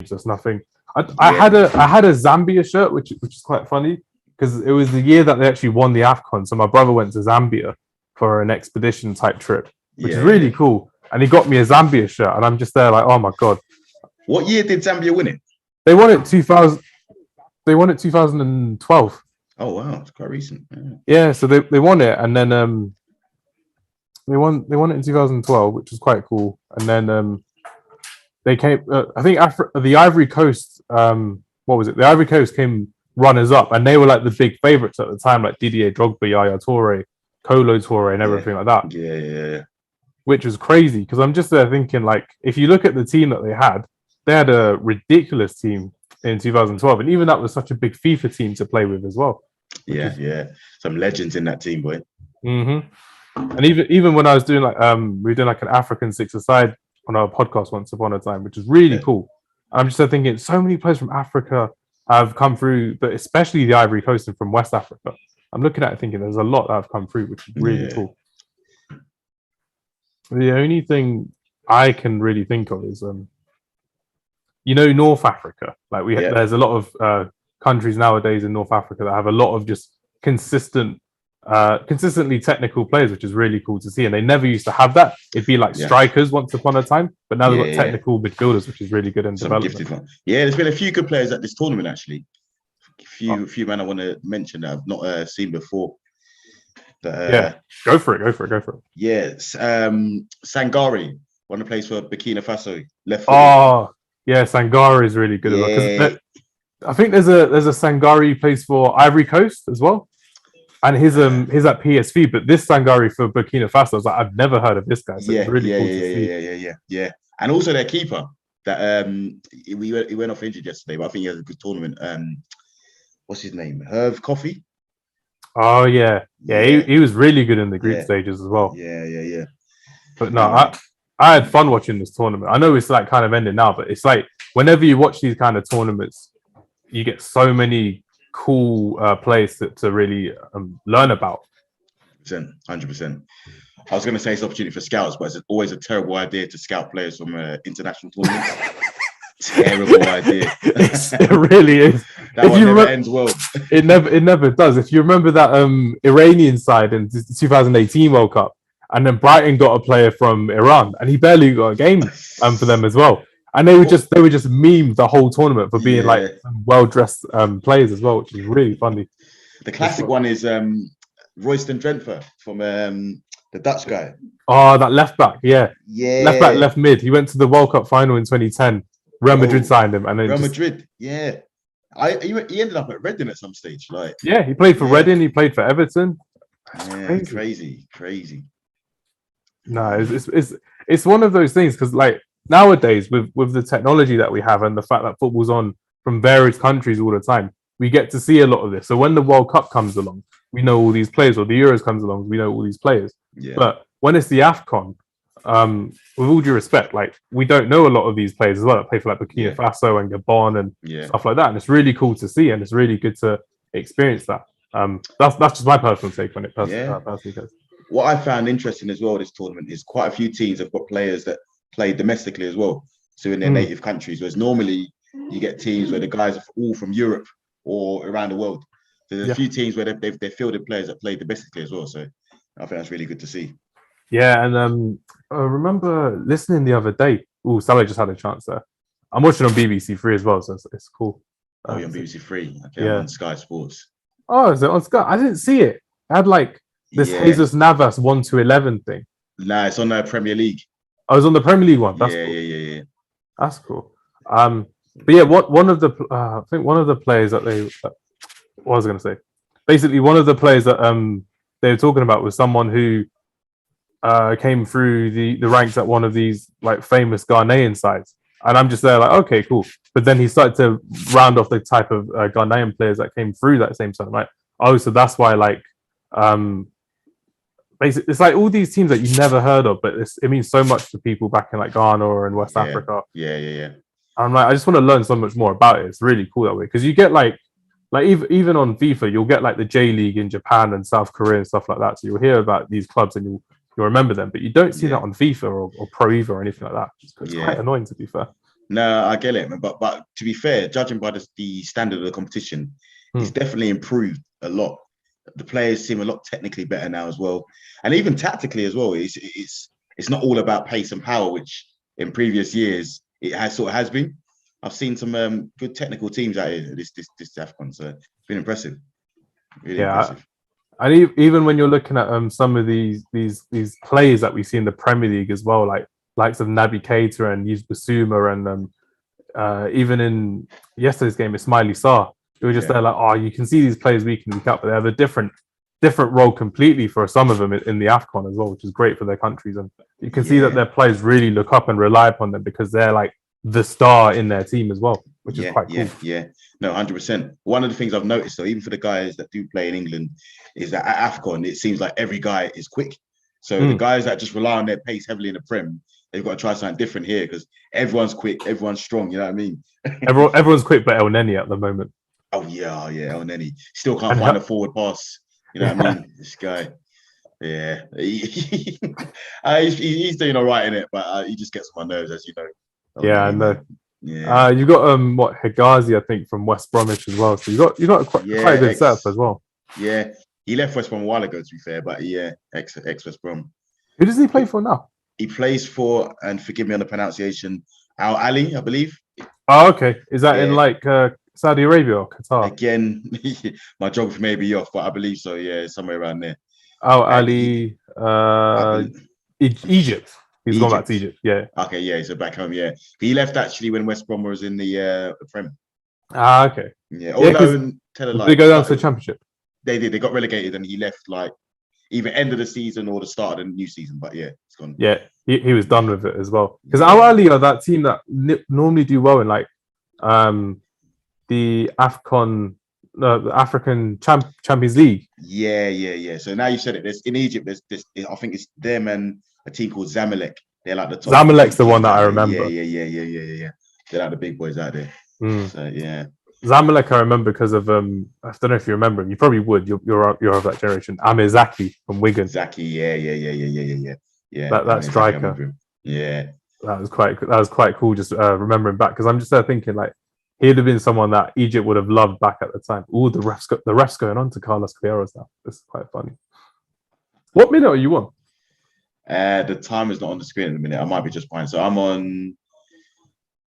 so it's nothing. I had a Zambia shirt, which is quite funny because it was the year that they actually won the Afcon. So my brother went to Zambia for an expedition type trip, which is really cool. And he got me a Zambia shirt, and I'm just there like, oh my god. What year did Zambia win it? They won it 2000. They won it 2012. Oh wow, it's quite recent. Yeah, so they won it, and then they won it in 2012, which was quite cool. And then they came. I think the Ivory Coast. What was it? The Ivory Coast came runners up, and they were like the big favorites at the time, like Didier Drogba, Yaya Toure, Kolo Toure, and everything like that. Yeah. Which was crazy because I'm just there thinking, like, if you look at the team that they had a ridiculous team in 2012, and even that was such a big FIFA team to play with as well. Yeah. Some legends in that team, boy. Mm-hmm. And even when I was doing like we were doing like an African six-a-side on our podcast once upon a time, which is really cool. And I'm just thinking, so many players from Africa have come through, but especially the Ivory Coast and from West Africa. I'm looking at it thinking there's a lot that have come through, which is really cool. The only thing I can really think of is, North Africa. Like there's a lot of countries nowadays in North Africa that have a lot of just consistently technical players, which is really cool to see. And they never used to have that. It'd be like strikers once upon a time, but now they've got technical midfielders, which is really good in development. Yeah, there's been a few good players at this tournament actually. A few men I want to mention that I've not seen before. Go for it. Yes, Sangare, one of the players for Burkina Faso, left. Yeah, Sangare is really good. I think there's a Sangare who plays for Ivory Coast as well, and his at PSV. But this Sangare for Burkina Faso, I was like, I've never heard of this guy. So it's really cool to see. And also their keeper that he went off injured yesterday, but I think he has a good tournament. What's his name? Herve Coffee. Oh yeah. He was really good in the group stages as well. Yeah. But no, I had fun watching this tournament. I know it's like kind of ending now, but it's like whenever you watch these kind of tournaments, you get so many cool players to really learn about. 100%. I was going to say it's opportunity for scouts, but it's always a terrible idea to scout players from international tournaments. Terrible idea. It really is. That one never ends well. It never does. If you remember that Iranian side in the 2018 World Cup, and then Brighton got a player from Iran, and he barely got a game for them as well. And they were just memed the whole tournament for being like well-dressed players as well, which is really funny. The classic one is Royston Drenthe from the Dutch guy. Oh, that left back, left back, left mid. He went to the World Cup final in 2010. Real Madrid signed him, and then Madrid, he ended up at Reading at some stage. He played for Reading. He played for Everton. Crazy. No, it's one of those things because like nowadays with the technology that we have and the fact that football's on from various countries all the time, we get to see a lot of this. So when the World Cup comes along, we know all these players, or the Euros comes along, we know all these players. Yeah. But when it's the Afcon, with all due respect, like we don't know a lot of these players as well that play for like Burkina Faso and Gabon and stuff like that. And it's really cool to see, and it's really good to experience that. That's just my personal take on it. Personally goes. What I found interesting as well this tournament is quite a few teams have got players that play domestically as well, so in their native countries. Whereas normally you get teams where the guys are all from Europe or around the world. So there's a few teams where they've fielded players that play domestically as well. So I think that's really good to see. Yeah, and I remember listening the other day. Oh, Salah just had a chance there. I'm watching on BBC Three as well, so it's cool. You're on BBC Three. Okay, I'm on Sky Sports. Oh, is it on Sky? I didn't see it. I had like this Jesus Navas 1-11 thing. Nah, it's on the Premier League. I was on the Premier League one. That's cool. Yeah. That's cool. But yeah, one of the I think one of the players that what was I going to say? Basically, one of the players that they were talking about was someone who came through the ranks at one of these like famous Ghanaian sides, and I'm just there like, okay, cool. But then he started to round off the type of Ghanaian players that came through that same side, right? Oh, so that's why like basically it's like all these teams that you've never heard of, but it means so much to people back in like Ghana or in West Africa. Yeah. I'm like, I just want to learn so much more about it. It's really cool that way because you get like even on FIFA, you'll get like the J League in Japan and South Korea and stuff like that. So you'll hear about these clubs and you'll remember them, but you don't see that on FIFA or Pro Evo or anything like that. It's quite annoying, to be fair. No, I get it, man. But to be fair, judging by the standard of the competition, it's definitely improved a lot. The players seem a lot technically better now as well, and even tactically as well. It's not all about pace and power, which in previous years it has been. I've seen some good technical teams out here this Afcon, so it's been impressive. Really impressive. And even when you're looking at some of these players that we see in the Premier League as well, like likes of Naby Keita and Yves Bissouma, and even in yesterday's game, Ismaili Sarr, it was just there like, oh, you can see these players week in, week out, but they have a different role completely for some of them in the Afcon as well, which is great for their countries. And you can see that their players really look up and rely upon them because they're like the star in their team as well, which is quite cool. Yeah, no, 100%. One of the things I've noticed, though, even for the guys that do play in England, is that at Afcon, it seems like every guy is quick. So the guys that just rely on their pace heavily in the Prem, they've got to try something different here because everyone's quick, everyone's strong. You know what I mean? Everyone's quick, but El Neni at the moment. Oh yeah, El Neni still can't find a forward pass. You know what I mean? This guy, he's doing all right in it, but he just gets on my nerves, as you know. I know. Yeah, you got Hegazi, I think, from West Bromwich as well. So you got quite a good setup as well. Yeah, he left West Brom a while ago, to be fair, but ex West Brom. Who does he play for now? He plays for, and forgive me on the pronunciation, Al Ali, I believe. Oh, okay. Is that in like Saudi Arabia or Qatar? Again, my geography may be off, but I believe so. Yeah, somewhere around there. Al Ali, Egypt. He's gone back to Egypt. Yeah. Okay. Yeah. So back home. Yeah. He left actually when West Brom was in the Prem. Ah. Okay. Yeah. Although they go down to the Championship. They did. They got relegated, and he left like either end of the season or the start of the new season. But yeah, it's gone. Yeah, he was done with it as well. Because Al Ali are that team that normally do well in like the Afcon, the African Champions League. Yeah. So now you said it. There's in Egypt. There's I think it's them and a team called Zamalek. They're like the top. Zamalek's the one that I remember. Yeah. They're like the big boys out there. So yeah. Zamalek, I remember because of I don't know if you remember him. You probably would. You're of that generation. Amir Zaki from Wigan. Zaki, yeah. That striker. Yeah. That was quite cool. Just remembering back because I'm just there thinking like he'd have been someone that Egypt would have loved back at the time. Oh, the refs going on to Carlos Queiroz now. This is quite funny. What minute are you on? The time is not on the screen at the minute. I might be just behind. So I'm on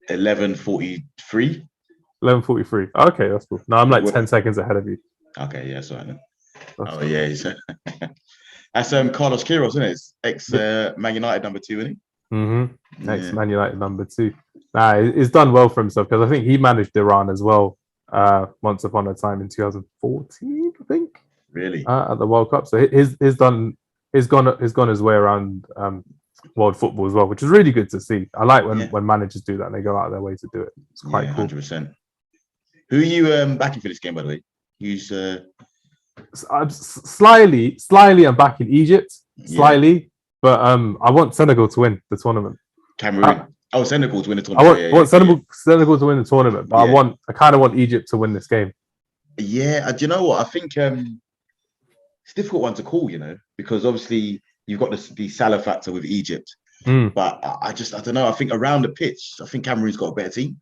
11:43. 11:43. Okay, that's cool. No, I'm like 10 seconds ahead of you. Okay, yeah, sorry. That's Carlos Queiroz, isn't it? It's ex Man United number 2, isn't he? Ex Man United number 2. Nah, he's done well for himself because I think he managed Iran as well once upon a time in 2014, I think. Really? At the World Cup. So he's gone his way around world football as well, which is really good to see. I like when managers do that and they go out of their way to do it. It's quite cool. 100%. Who are you backing for this game, by the way? Who's slyly I'm backing Egypt, but I want Senegal to win the tournament. Cameroon. Senegal to win the tournament. I want Senegal to win the tournament, but I kind of want Egypt to win this game. Yeah, do you know what? I think it's a difficult one to call, because obviously you've got the Salah factor with Egypt, but I don't know. I think around the pitch, I think Cameroon's got a better team.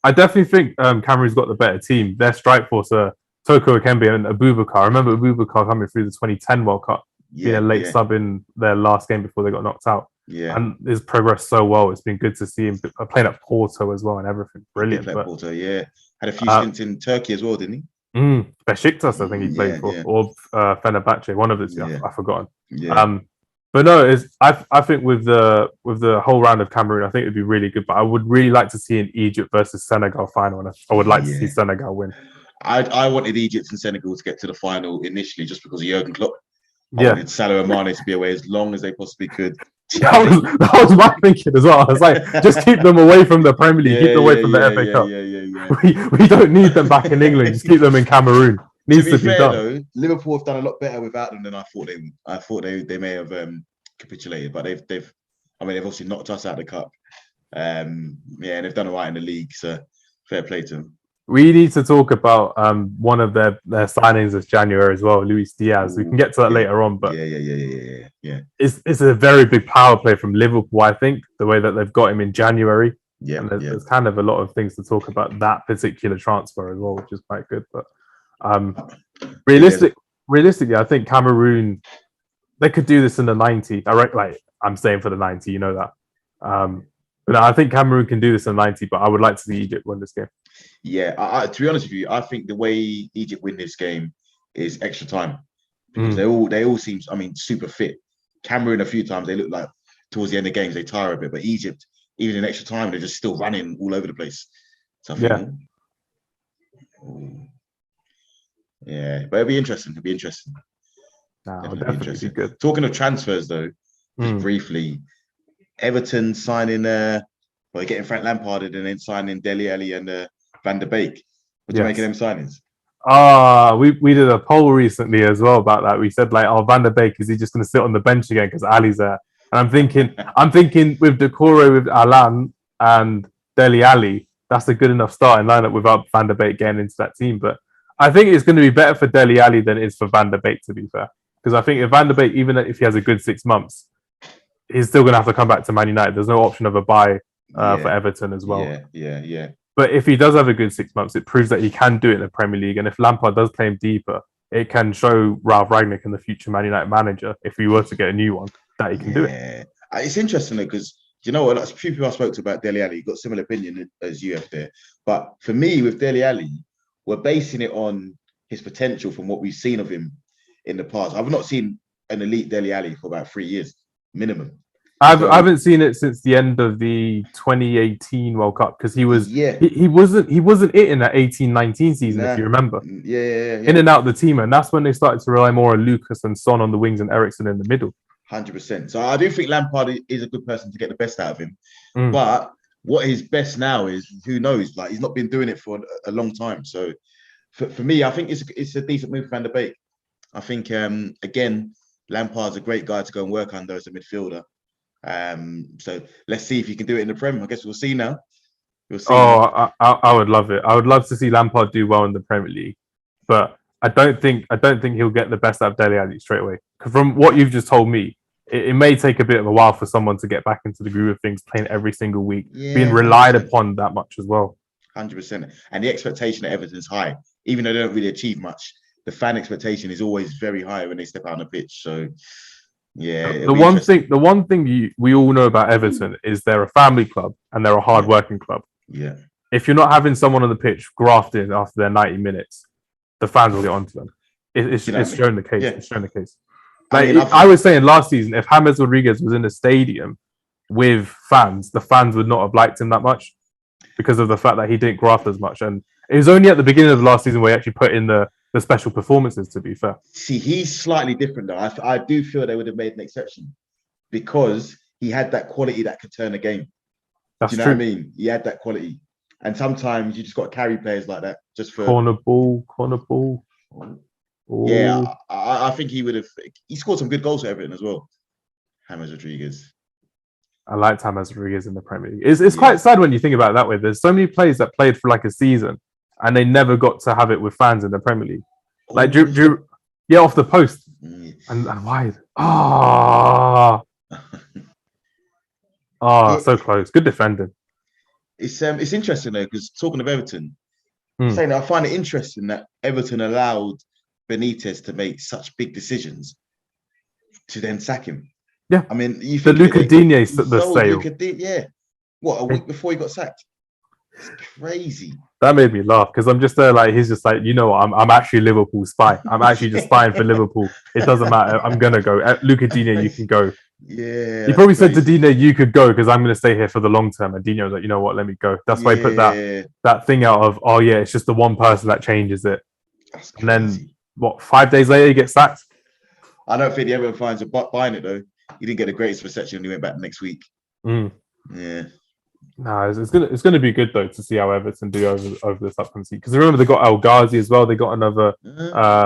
I definitely think Cameroon's got the better team. Their strike force are Toko Ekembe and Abubakar. I remember Abubakar coming through the 2010 World Cup, being a late sub in their last game before they got knocked out. Yeah, and he's progressed so well. It's been good to see him playing at Porto as well and everything. Brilliant. Porto, had a few stints in Turkey as well, didn't he? Besiktas, I think he played for, or Fenerbahce. One of the two. I've forgotten. Yeah. But no, I think with the whole round of Cameroon, I think it'd be really good. But I would really like to see an Egypt versus Senegal final, and I would like to see Senegal win. I wanted Egypt and Senegal to get to the final initially, just because of Jurgen Klopp. I wanted Salah and Mane to be away as long as they possibly could. That was my thinking as well. I was like, just keep them away from the Premier League, keep them away from the FA Cup. We don't need them back in England. Just keep them in Cameroon. Needs to be fair, done. Though, Liverpool have done a lot better without them than I thought they would. I thought they may have capitulated, but they've obviously knocked us out of the cup. And they've done all right in the league. So fair play to them. We need to talk about one of their signings this January as well, Luis Diaz. We can get to that later on, but it's a very big power play from Liverpool. I think the way that they've got him in January, Yeah, And there's kind of a lot of things to talk about that particular transfer as well, which is quite good. But realistically, I think Cameroon, they could do this in the 90. I'm saying for the 90, you know that. But I think Cameroon can do this in the 90, but I would like to see Egypt win this game. Yeah, to be honest with you, I think the way Egypt win this game is extra time, because they all seem, I mean, super fit. Cameroon, a few times they look like towards the end of games they tire a bit, but Egypt, even in extra time, they're just still running all over the place. So I think, yeah, but it'll be interesting. It'll be interesting. Definitely be good. Talking of transfers, though, just briefly, Everton signing, getting Frank Lampard and then signing Dele Alli and Van der Beek. What do you make of them signings? We did a poll recently as well about that. We said Van der Beek, is he just going to sit on the bench again because Ali's there? And I'm thinking with Decore, with Alan and Dele Alli, that's a good enough starting lineup without Van der Beek getting into that team. But I think it's going to be better for Dele Alli than it is for Van der Beek, to be fair. Because I think if Van der Beek, even if he has a good 6 months, he's still going to have to come back to Man United. There's no option of a buy for Everton as well. Yeah. But if he does have a good 6 months, it proves that he can do it in the Premier League. And if Lampard does play him deeper, it can show Ralph Rangnick and the future Man United manager, if we were to get a new one, that he can do it. It's interesting though, because you know what, a few people I spoke to about Dele Alli got similar opinion as you have there. But for me, with Dele Alli, we're basing it on his potential from what we've seen of him in the past. I've not seen an elite Dele Alli for about 3 years minimum. I haven't seen it since the end of the 2018 World Cup, because he wasn't it in that 18-19 season, if you remember. In and out of the team, and that's when they started to rely more on Lucas and Son on the wings and Eriksen in the middle. 100%. So I do think Lampard is a good person to get the best out of him. But what his best now is, who knows? Like, he's not been doing it for a long time. So for me, I think it's a decent move for Van der Beek. I think again, Lampard's a great guy to go and work under as a midfielder. So let's see if he can do it in the Prem. I guess we'll see now. I would love it. I would love to see Lampard do well in the Premier League, but I don't think he'll get the best out of Dele Alli straight away. From what you've just told me, it may take a bit of a while for someone to get back into the groove of things, playing every single week, being relied upon that much as well. 100%. And the expectation at Everton is high, even though they don't really achieve much. The fan expectation is always very high when they step out on the pitch. So. Yeah. The one thing we all know about Everton is they're a family club and they're a hard-working club. Yeah. If you're not having someone on the pitch grafting after their 90 minutes, the fans will get onto them. It's shown the case. It's shown the case. I was saying last season, if Hamz Rodriguez was in the stadium with fans, the fans would not have liked him that much because of the fact that he didn't graft as much. And it was only at the beginning of last season where he actually put in the special performances, to be fair. See, he's slightly different though. I do feel they would have made an exception because he had that quality that could turn a game. That's do you know true. What I mean? He had that quality. And sometimes you just got to carry players like that just for... Corner ball. Yeah, I think he would have... He scored some good goals for Everton as well. Hamz Rodriguez. I liked Hamz Rodriguez in the Premier League. It's quite sad when you think about it that way. There's so many players that played for like a season and they never got to have it with fans in the Premier League. Like Drew off the post and wide. So close. Good defending. It's interesting though, because talking of Everton, saying I find it interesting that Everton allowed Benitez to make such big decisions to then sack him. Yeah, I mean, you the think Luca Digne sale. What, a week before he got sacked? It's crazy. That made me laugh because I'm just there like he's just like, you know what, I'm actually Liverpool's spy. I'm actually just spying for Liverpool. It doesn't matter. I'm gonna go. Luca Digne, you can go. Yeah. He probably said to Digne, you could go because I'm gonna stay here for the long term. And Digne was like, you know what, let me go. That's why he put that thing out of, oh yeah, it's just the one person that changes it. And then 5 days later he gets sacked. I don't think he ever finds a buying it though. He didn't get the greatest reception when he went back the next week. Yeah. No, it's gonna be good though to see how Everton do over this upcoming season. Because remember they got El Ghazi as well. They got another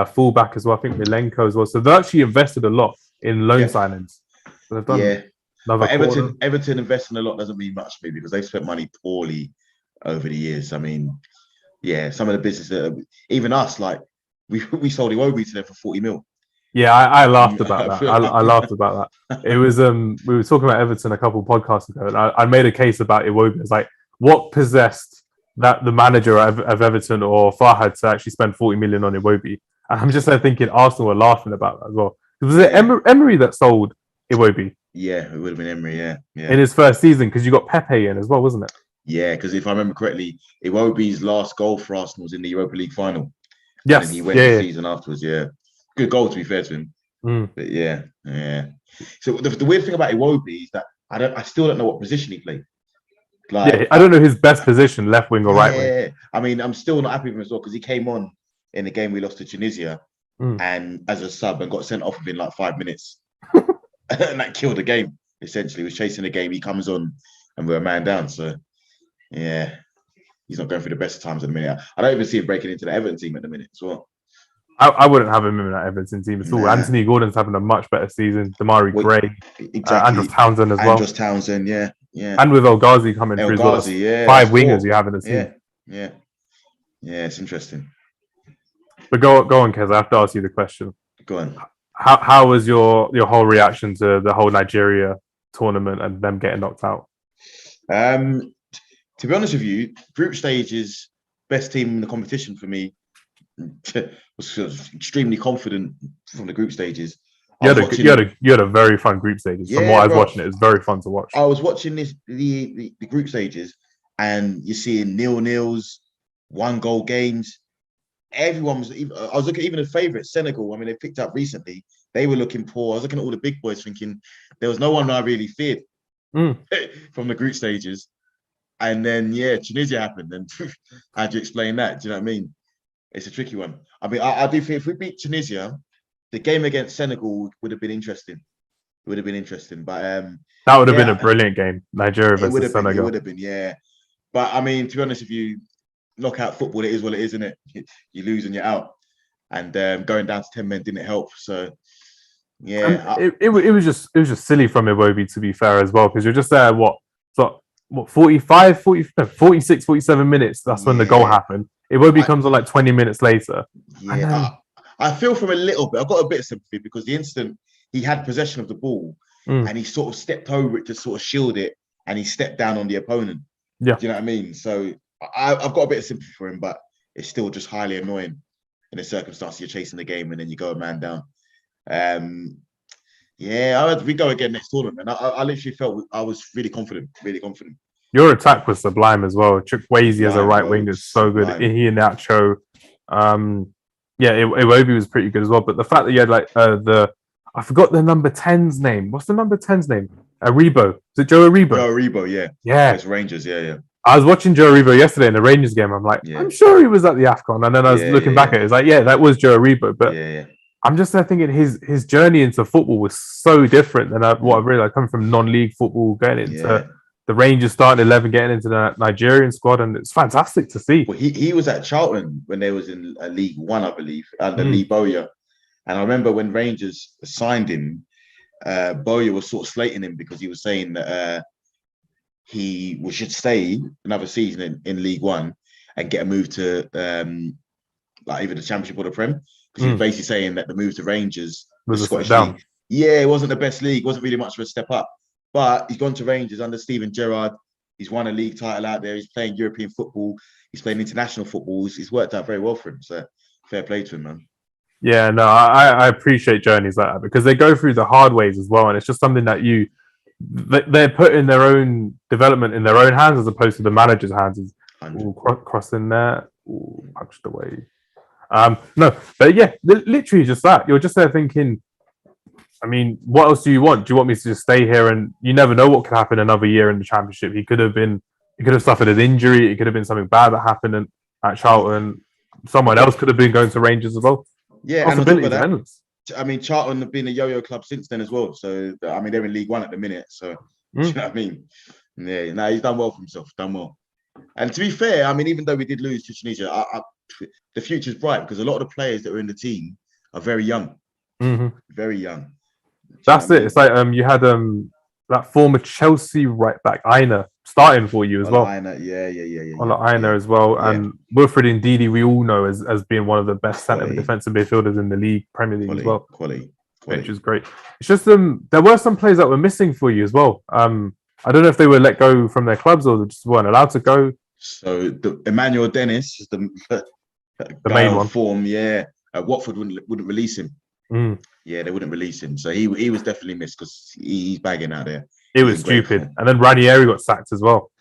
fullback as well. I think Milenko as well. So they actually invested a lot in loan signings. So they've done but Everton investing a lot doesn't mean much to me because they've spent money poorly over the years. I mean, some of the business that even us, like we sold Iwobi to them for 40 mil. Yeah, I laughed about that. I laughed about that. It was we were talking about Everton a couple of podcasts ago, and I made a case about Iwobi. It's like, what possessed that the manager of Everton or Farhad to actually spend 40 million on Iwobi? And I'm just there thinking Arsenal were laughing about that as well. Was it Emery that sold Iwobi? Yeah, it would have been Emery. Yeah. In his first season, because you got Pepe in as well, wasn't it? Yeah, because if I remember correctly, Iwobi's last goal for Arsenal was in the Europa League final. Yes, and he went the season afterwards. Yeah, good goal to be fair to him. But yeah. So the weird thing about Iwobi is that I still don't know what position he played. Like, I don't know his best position, left wing or right wing. Yeah, I mean, I'm still not happy with him as well because he came on in the game we lost to Tunisia and as a sub and got sent off within like 5 minutes, and that killed the game. Essentially, he was chasing the game. He comes on and we're a man down. So yeah, he's not going through the best times at the minute. I don't even see him breaking into the Everton team at the minute as well. I wouldn't have him in that Everton team at all. Nah. Anthony Gordon's having a much better season. Damari Gray, Andros Townsend as well. Andros Townsend, yeah. And with El Ghazi coming through, well, 5 wingers you have in the team. Yeah, it's interesting. But go on, Kez. I have to ask you the question. Go on. How was your whole reaction to the whole Nigeria tournament and them getting knocked out? To be honest with you, group stages, best team in the competition for me. Was extremely confident from the group stages. You had a very fun group stages. From what I was watching, it was very fun to watch. I was watching the group stages, and you're seeing 0-0s, 1-goal games. Everyone was. I was looking even the favourites, Senegal. I mean, they picked up recently. They were looking poor. I was looking at all the big boys, thinking there was no one I really feared from the group stages. And then Tunisia happened, and how do you explain that? Do you know what I mean? It's a tricky one. I mean, I do think if we beat Tunisia, the game against Senegal would have been interesting. It would have been interesting, but that would have been a brilliant game. Nigeria versus Senegal. It would have been, yeah. But I mean, to be honest with you, knockout football, it is what it is, isn't it? You lose and you're out. And going down to 10 men didn't help. So yeah, it was just silly from Iwobi, to be fair, as well, because you're just there. What 46, 47 minutes. That's when the goal happened. Iwobi comes on like 20 minutes later. Yeah, I feel from a little bit. I've got a bit of sympathy because the instant he had possession of the ball and he sort of stepped over it to sort of shield it, and he stepped down on the opponent. Yeah, do you know what I mean? So I've got a bit of sympathy for him, but it's still just highly annoying in the circumstances you're chasing the game and then you go a man down. We go again next tournament, and I literally felt I was really confident. Your attack was sublime as well. Chukwueze as a right wing is so good. Iheanacho. Iwobi was pretty good as well. But the fact that you had like I forgot the number 10's name. What's the number 10's name? Aribo. Is it Joe Aribo? Joe Aribo, yeah. Yeah. It's Rangers, yeah. I was watching Joe Aribo yesterday in the Rangers game. I'm like, I'm sure he was at the Afcon. And then I was looking back at it. It's like, that was Joe Aribo. But I'm just there thinking his journey into football was so different than what I've realized. Coming from non-league football, going into the Rangers starting 11, getting into the Nigerian squad, and it's fantastic to see. Well, he was at Charlton when they was in League One, I believe, under Lee Bowyer. And I remember when Rangers signed him, Bowyer was sort of slating him because he was saying that he should stay another season in League One and get a move to like either the Championship or the Prem. Because he was basically saying that the move to Rangers was a step down. It wasn't the best league, wasn't really much of a step up. But he's gone to Rangers under Steven Gerrard. He's won a league title out there. He's playing European football. He's playing international football. He's worked out very well for him. So fair play to him, man. Yeah, no, I appreciate journeys like that because they go through the hard ways as well. And it's just something that they're putting their own development in their own hands as opposed to the manager's hands. Crossing there, punched away. No, but yeah, literally just that. You're just there thinking, I mean, what else do you want? Do you want me to just stay here? And you never know what could happen another year in the Championship. He could have suffered an injury. It could have been something bad that happened at Charlton. Someone else could have been going to Rangers as well. Yeah, and on top of that, I mean, Charlton have been a yo-yo club since then as well. So, I mean, they're in League One at the minute. So, do you know what I mean? Yeah, no, he's done well for himself. Done well. And to be fair, I mean, even though we did lose to Tunisia, the future's bright because a lot of the players that are in the team are very young. Very young. That's it. It's like you had that former Chelsea right back Aina starting for you as well. Aina, yeah. Aina as well, and Wilfred Ndidi we all know as being one of the best centre defensive midfielders in the league, Premier League as well. Quality, which is great. It's just there were some players that were missing for you as well. I don't know if they were let go from their clubs or they just weren't allowed to go. So the Emmanuel Dennis is the The guy main on one. form. Yeah, Watford wouldn't release him. Mm. Yeah, they wouldn't release him. So he was definitely missed because he's bagging out there. It was stupid. And then Ranieri got sacked as well.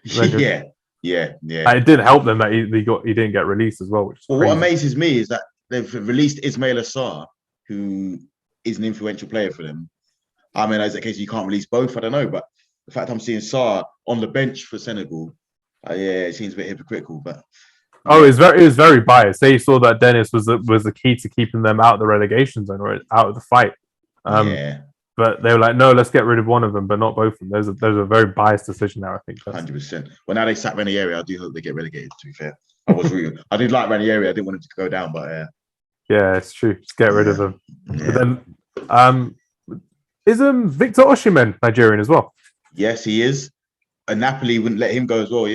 Yeah. It didn't help them that he didn't get released as well. Which is well, crazy. what amazes me is that they've released Ismail Assar, who is an influential player for them. I mean, as a case you can't release both, I don't know, but the fact I'm seeing Sarr on the bench for Senegal, it seems a bit hypocritical. But it was very biased. They saw that Dennis was the key to keeping them out of the relegation zone or out of the fight. But they were like, no, let's get rid of one of them, but not both of them. There's a very biased decision there, I think. 100%. Well, now they sack Ranieri, I do hope they get relegated, to be fair. I did like Ranieri, I didn't want him to go down, but yeah, it's true. Just get rid of them. Yeah. But then, is Victor Osimhen Nigerian as well? Yes, he is. And Napoli wouldn't let him go as well,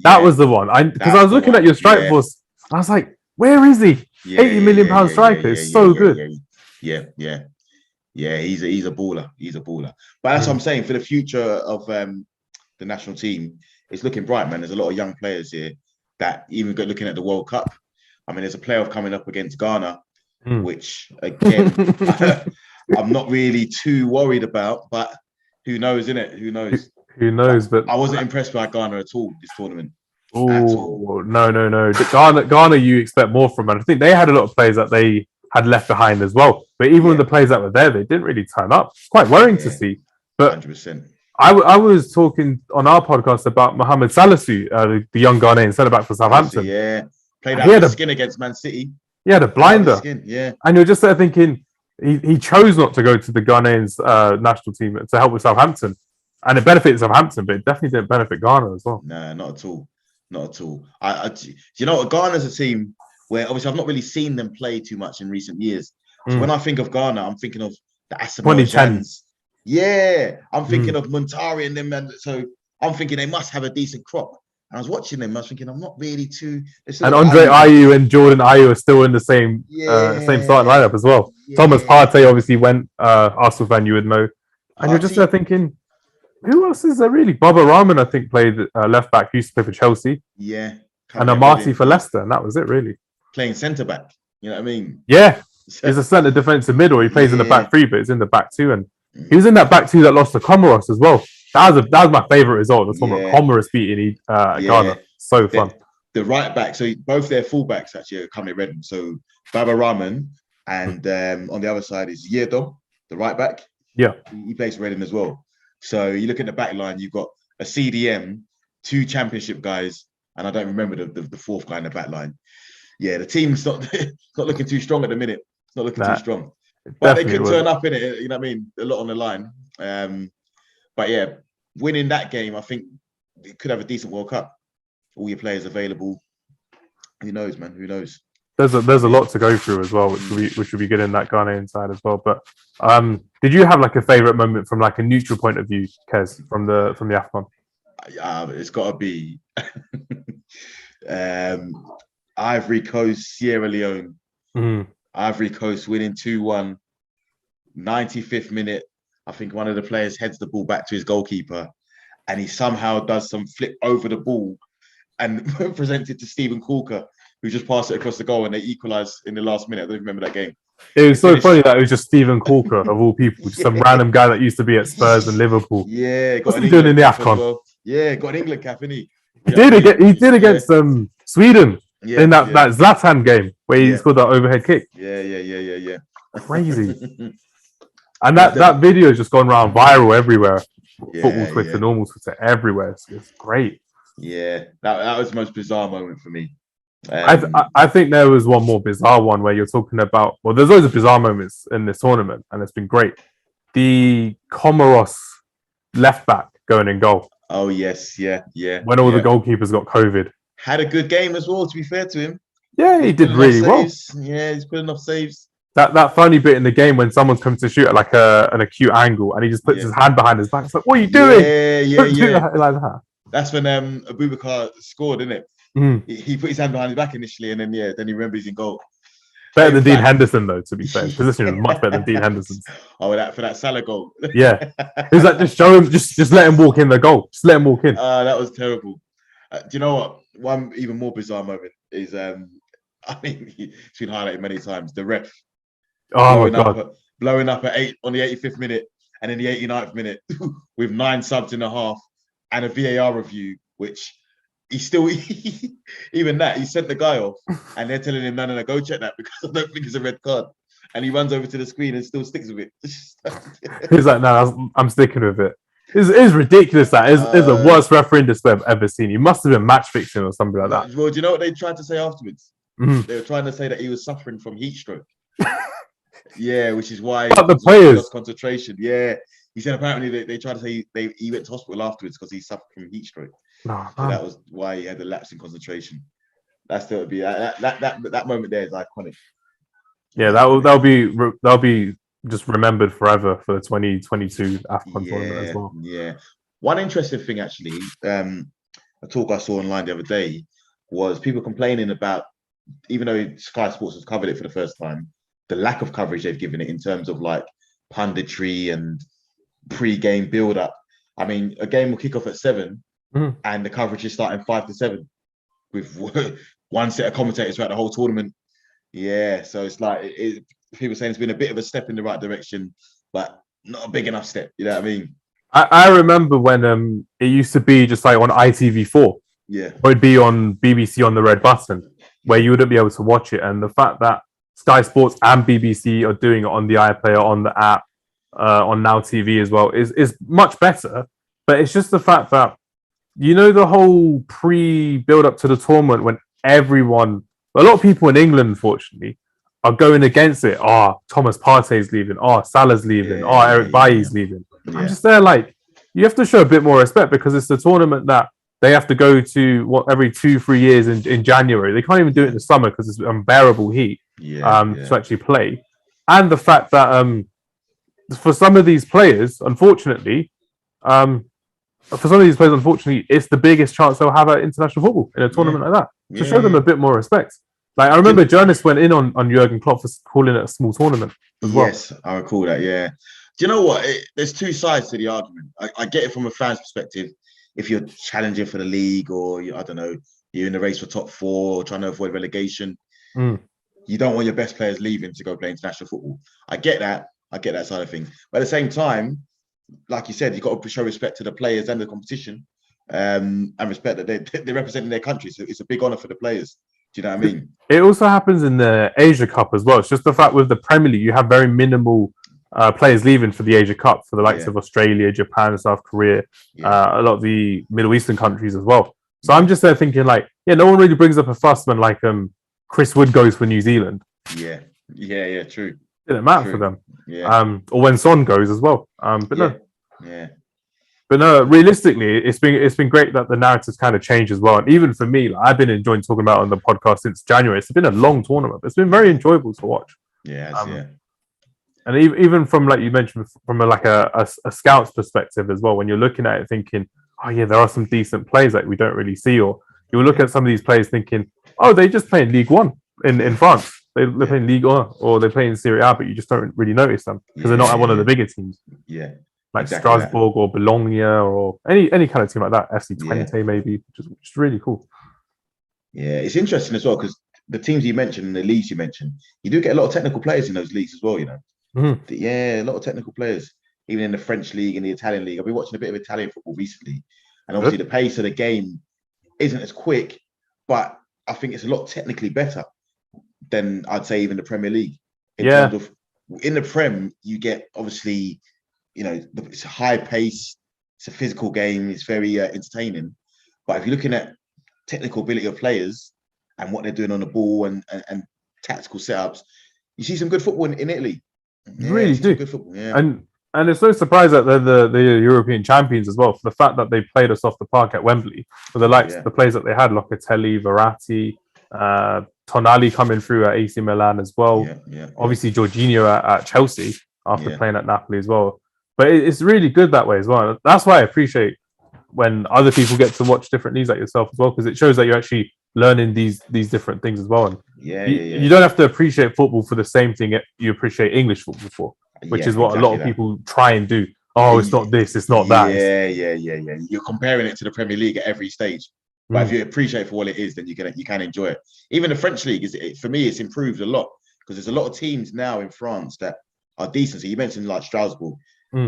That was the one. Because I was looking at your strike force, I was like, where is he? £80 million striker. It's so good. Yeah, he's a baller. He's a baller. But that's what I'm saying. For the future of the national team, it's looking bright, man. There's a lot of young players here that even looking at the World Cup. I mean, there's a playoff coming up against Ghana, which again, I'm not really too worried about. But who knows, innit? Who knows? Who knows? But I wasn't impressed by Ghana at all this tournament. Oh no! Ghana, you expect more from, and I think they had a lot of players that they had left behind as well. But even with the players that were there, they didn't really turn up. It's quite worrying to see. But 100%. I was talking on our podcast about Mohamed Salisu, the young Ghanaian centre back for Southampton. Yeah, played out of skin against Man City. He had a blinder. Yeah, and you're just there thinking he chose not to go to the Ghanaians national team to help with Southampton, and it benefited Southampton, but it definitely didn't benefit Ghana as well. No, not at all. Not at all. You know what? Ghana's a team where obviously I've not really seen them play too much in recent years. So when I think of Ghana, I'm thinking of the Asamoah 2010s. Yeah, I'm thinking of Muntari and them, and so I'm thinking they must have a decent crop. And I was watching them, I was thinking I'm not really too. And Andre Ayew and Jordan Ayew are still in the same starting lineup as well. Yeah. Thomas Partey obviously went Arsenal fan, you would know, and you're just there thinking, who else is there really? Baba Rahman, I think, played left back. He used to play for Chelsea. Yeah, and Amati for Leicester, and that was it really. Playing centre back, you know what I mean? Yeah, he's a centre defensive mid, or he plays in the back three, but it's in the back two, and he was in that back two that lost to Comoros as well. That was my favourite result. The Comoros beating Ghana. So fun. The right back, so both their full backs actually are coming Redden. So Baba Rahman and on the other side is Yedo, the right back. Yeah, he plays for Redden as well. So you look at the back line, you've got a CDM, two championship guys, and I don't remember the fourth guy in the back line. Yeah, the team's not looking too strong at the minute. It's not looking too strong. But they could turn up in it, you know what I mean? A lot on the line. But yeah, winning that game, I think it could have a decent World Cup. All your players available. Who knows, man? Who knows? There's a lot to go through as well, which will be good in that Ghanaian side as well. But did you have like a favourite moment from like a neutral point of view, Kez, from the Afcon? It's got to be Ivory Coast, Sierra Leone. Mm-hmm. Ivory Coast winning 2-1, 95th minute. I think one of the players heads the ball back to his goalkeeper, and he somehow does some flip over the ball and presents it to Stephen Corker, who just passed it across the goal, and they equalised in the last minute. I don't remember that game. It was so funny that it was just Stephen Corker of all people, just some random guy that used to be at Spurs and Liverpool. Yeah, what's he doing in the Afcon? Well. Yeah, got an England cap, didn't he? He did against Sweden in that Zlatan game where he scored that overhead kick. Yeah. Crazy. And that video has just gone around viral everywhere. Football Twitter, normal Twitter, everywhere. It's great. Yeah, that was the most bizarre moment for me. I think there was one more bizarre one where you're talking about. Well, there's loads of bizarre moments in this tournament, and it's been great. The Comoros left back going in goal. Oh yes, yeah. When all the goalkeepers got COVID, had a good game as well. To be fair to him, yeah, he did really well. Yeah, he's put enough saves. That funny bit in the game when someone's coming to shoot at like an acute angle, and he just puts his hand behind his back. It's like, what are you doing? Yeah. Like that. That's when Abubakar scored, isn't it? Mm. He put his hand behind his back initially, and then he remembers he's in goal. Better than Dean Henderson, though, to be fair. His position is much better than Dean Henderson's. Oh, for that Salah goal. Yeah. He's like, just show him, just let him walk in the goal. Just let him walk in. That was terrible. Do you know what? One even more bizarre moment is, I mean, it's been highlighted many times. The ref. Oh, my God. Blowing up at 8 on the 85th minute and in the 89th minute with 9 subs in the half and a VAR review, which he still, even that, he sent the guy off and they're telling him, no, go check that because I don't think it's a red card. And he runs over to the screen and still sticks with it. He's like, no, I'm sticking with it. It's ridiculous. That is the worst refereeing display I've ever seen. He must have been match fixing or something like that. Well, do you know what they tried to say afterwards? They were trying to say that he was suffering from heat stroke. Yeah, which is why the players lost concentration. Yeah, he said apparently they tried to say he went to hospital afterwards because he suffered from heat stroke. No, so that was why he had a lapse in concentration. That still would be that moment there is iconic. Yeah, that'll be just remembered forever for the 2022 Afcon tournament as well. Yeah, one interesting thing actually, a talk I saw online the other day was people complaining about, even though Sky Sports has covered it for the first time, the lack of coverage they've given it in terms of like punditry and pre-game build-up. I mean, a game will kick off at 7 and the coverage is starting 5 to 7 with one set of commentators throughout the whole tournament. Yeah, so it's like people saying it's been a bit of a step in the right direction, but not a big enough step. You know what I mean? I remember when it used to be just like on ITV4. Yeah. Or it'd be on BBC on the red button where you wouldn't be able to watch it. And the fact that Sky Sports and BBC are doing it on the iPlayer, on the app, on Now TV as well is much better. But it's just the fact that, you know, the whole pre-build up to the tournament when a lot of people in England, unfortunately, are going against it. Thomas Partey's leaving. Salah's leaving. Eric Bailly's leaving. Yeah. I'm just there like, you have to show a bit more respect because it's the tournament that they have to go to every 2-3 years in January. They can't even do it in the summer because it's unbearable heat to actually play. And the fact that for some of these players, unfortunately, it's the biggest chance they'll have at international football in a tournament like that. To show them a bit more respect. Like, I remember journalists went in on Jurgen Klopp for calling it a small tournament as well. Yes, I recall that, yeah. Do you know what? There's two sides to the argument. I get it from a fan's perspective. If you're challenging for the league or, I don't know, you're in the race for top 4 or trying to avoid relegation, you don't want your best players leaving to go play international football. I get that side of things. But at the same time, like you said, you've got to show respect to the players and the competition and respect that they're representing their country. So it's a big honour for the players. Do you know what I mean? It also happens in the Asia Cup as well. It's just the fact with the Premier League, you have very minimal players leaving for the Asia Cup for the likes of Australia, Japan, South Korea, a lot of the Middle Eastern countries as well. So I'm just there thinking like, no one really brings up a fuss when like Chris Wood goes for New Zealand. Yeah, true. Didn't matter for them. Yeah. Or when Son goes as well. But no, realistically, it's been great that the narrative's kind of changed as well. And even for me, like, I've been enjoying talking about it on the podcast since January. It's been a long tournament, but it's been very enjoyable to watch. And even from, like you mentioned, from a scout's perspective as well, when you're looking at it thinking, there are some decent players that we don't really see, or you'll look at some of these players thinking, they just play in Ligue 1 in France. They're playing Ligue 1 or they play in Serie A, but you just don't really notice them because they're not at one of the bigger teams. Yeah. Like exactly Strasbourg or Bologna or any kind of team like that, FC Twente maybe, just really cool. Yeah, it's interesting as well because the teams you mentioned and the leagues you mentioned, you do get a lot of technical players in those leagues as well, you know. Yeah, a lot of technical players, even in the French league and the Italian league. I've been watching a bit of Italian football recently, and obviously the pace of the game isn't as quick, but I think it's a lot technically better than I'd say even the Premier League. In terms of in the Prem, you get obviously, it's a high pace, it's a physical game, it's very entertaining. But if you're looking at technical ability of players and what they're doing on the ball and tactical setups, you see some good football in Italy. You really do. Good football, And it's no surprise that they're the European champions as well, for the fact that they played us off the park at Wembley. For the likes of the players that they had, Locatelli, Verratti, Tonali coming through at AC Milan as well. Obviously, Jorginho at Chelsea after playing at Napoli as well. But it's really good that way as well. That's why I appreciate when other people get to watch different leagues like yourself as well, because it shows that you're actually learning these different things as well. And You don't have to appreciate football for the same thing that you appreciate English football for, which is what a lot of people try and do. Oh, it's not this, it's not that. Yeah. You're comparing it to the Premier League at every stage. But if you appreciate it for what it is, then you can enjoy it. Even the French league for me, it's improved a lot because there's a lot of teams now in France that are decent. So you mentioned like Strasbourg,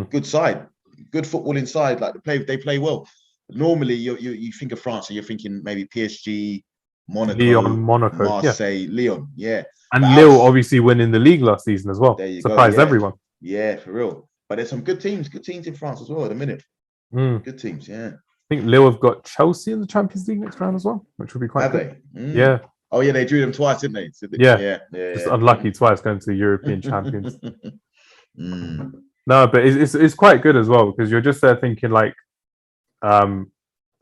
good side, good football inside. Like they play well. Normally, you think of France and you're thinking maybe PSG, Monaco, Marseille, Lyon, and Lille obviously winning the league last season as well. There you Surprised everyone. Yeah, for real. But there's some good teams in France as well at the minute. Good teams, yeah. I think Lille have got Chelsea in the Champions League next round as well, which would be quite good. Yeah. Oh yeah, they drew them twice, didn't they? So Just unlucky twice going to the European champions. No, but it's quite good as well because you're just there thinking like from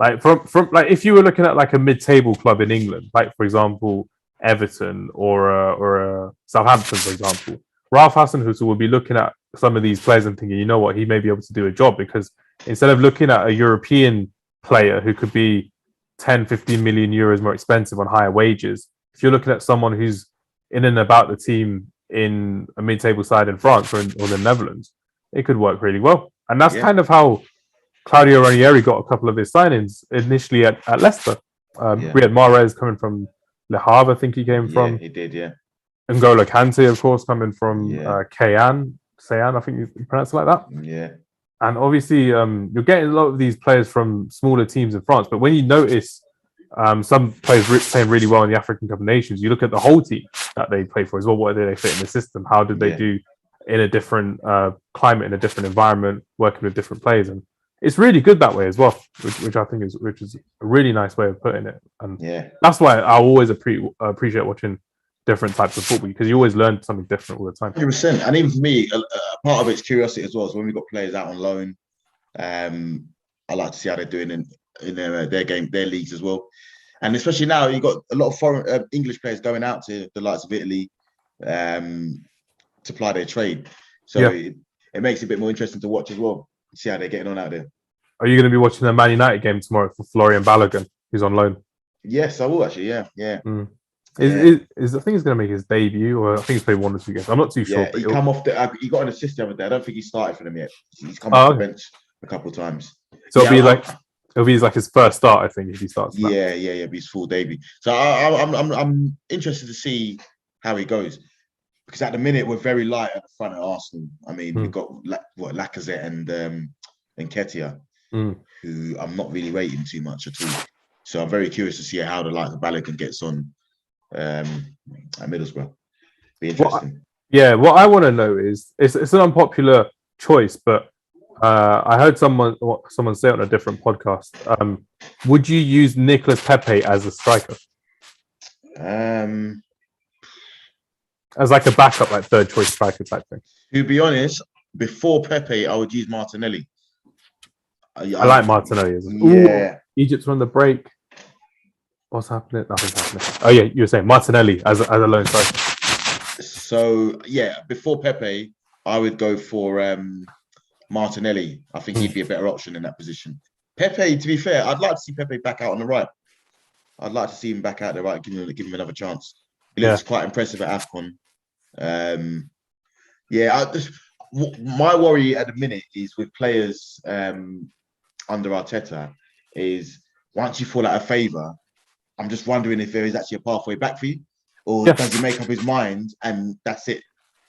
like if you were looking at like a mid-table club in England, like for example Everton or Southampton, for example, Ralph Hasenhuttl would be looking at some of these players and thinking, you know what, he may be able to do a job because instead of looking at a European player who could be 10, 15 million euros more expensive on higher wages, if you're looking at someone who's in and about the team in a mid-table side in France or the Netherlands, it could work really well. And that's kind of how Claudio Ranieri got a couple of his signings initially at Leicester. Riyad Mahrez coming from Le Havre, I think he came from. Yeah, he did, yeah. N'Golo Kante, of course, coming from Ceyhan, I think you pronounce it like that. Yeah. And obviously, you're getting a lot of these players from smaller teams in France. But when you notice some players playing really well in the African Cup of Nations, you look at the whole team that they play for as well. What do they fit in the system? How did they do in a different climate, in a different environment, working with different players? And it's really good that way as well, which I think is a really nice way of putting it. And that's why I always appreciate watching different types of football because you always learn something different all the time. 100%. And even for me, a part of it's curiosity as well. So when we've got players out on loan, I like to see how they're doing in their game, their leagues as well. And especially now, you've got a lot of foreign English players going out to the likes of Italy to ply their trade. So it makes it a bit more interesting to watch as well. See how they're getting on out there. Are you going to be watching the Man United game tomorrow for Florian Balogun, who's on loan? Yes, I will actually. Yeah. I think he's going to make his debut, or I think he's played 1 or 2 games. I'm not too sure. But he got an assist the other day. I don't think he started for them yet. He's come off the bench a couple of times. So it'll be like his first start, I think, if he starts. Yeah. It'll be his full debut. So I'm interested to see how he goes. Because at the minute we're very light at the front of Arsenal. I mean, we've got Lacazette and Nketiah, who I'm not really rating too much at all. So I'm very curious to see how the likes of Balogun gets on at Middlesbrough. Be interesting. What I want to know is it's an unpopular choice, but I heard someone say on a different podcast. Would you use Nicolas Pepe as a striker? As like a backup, like third choice striker type thing. To be honest, before Pepe, I would use Martinelli. I like Martinelli as well. Yeah. Egypt's on the break. What's happening? Nothing's happening. Oh yeah, you were saying Martinelli as a lone striker. So before Pepe, I would go for Martinelli. I think he'd be a better option in that position. Pepe, to be fair, I'd like to see Pepe back out on the right. I'd like to see him back out the right, give him another chance. He looks quite impressive at Afcon. My worry at the minute is with players under Arteta is once you fall out of favour, I'm just wondering if there is actually a pathway back for you, or does he make up his mind and that's it?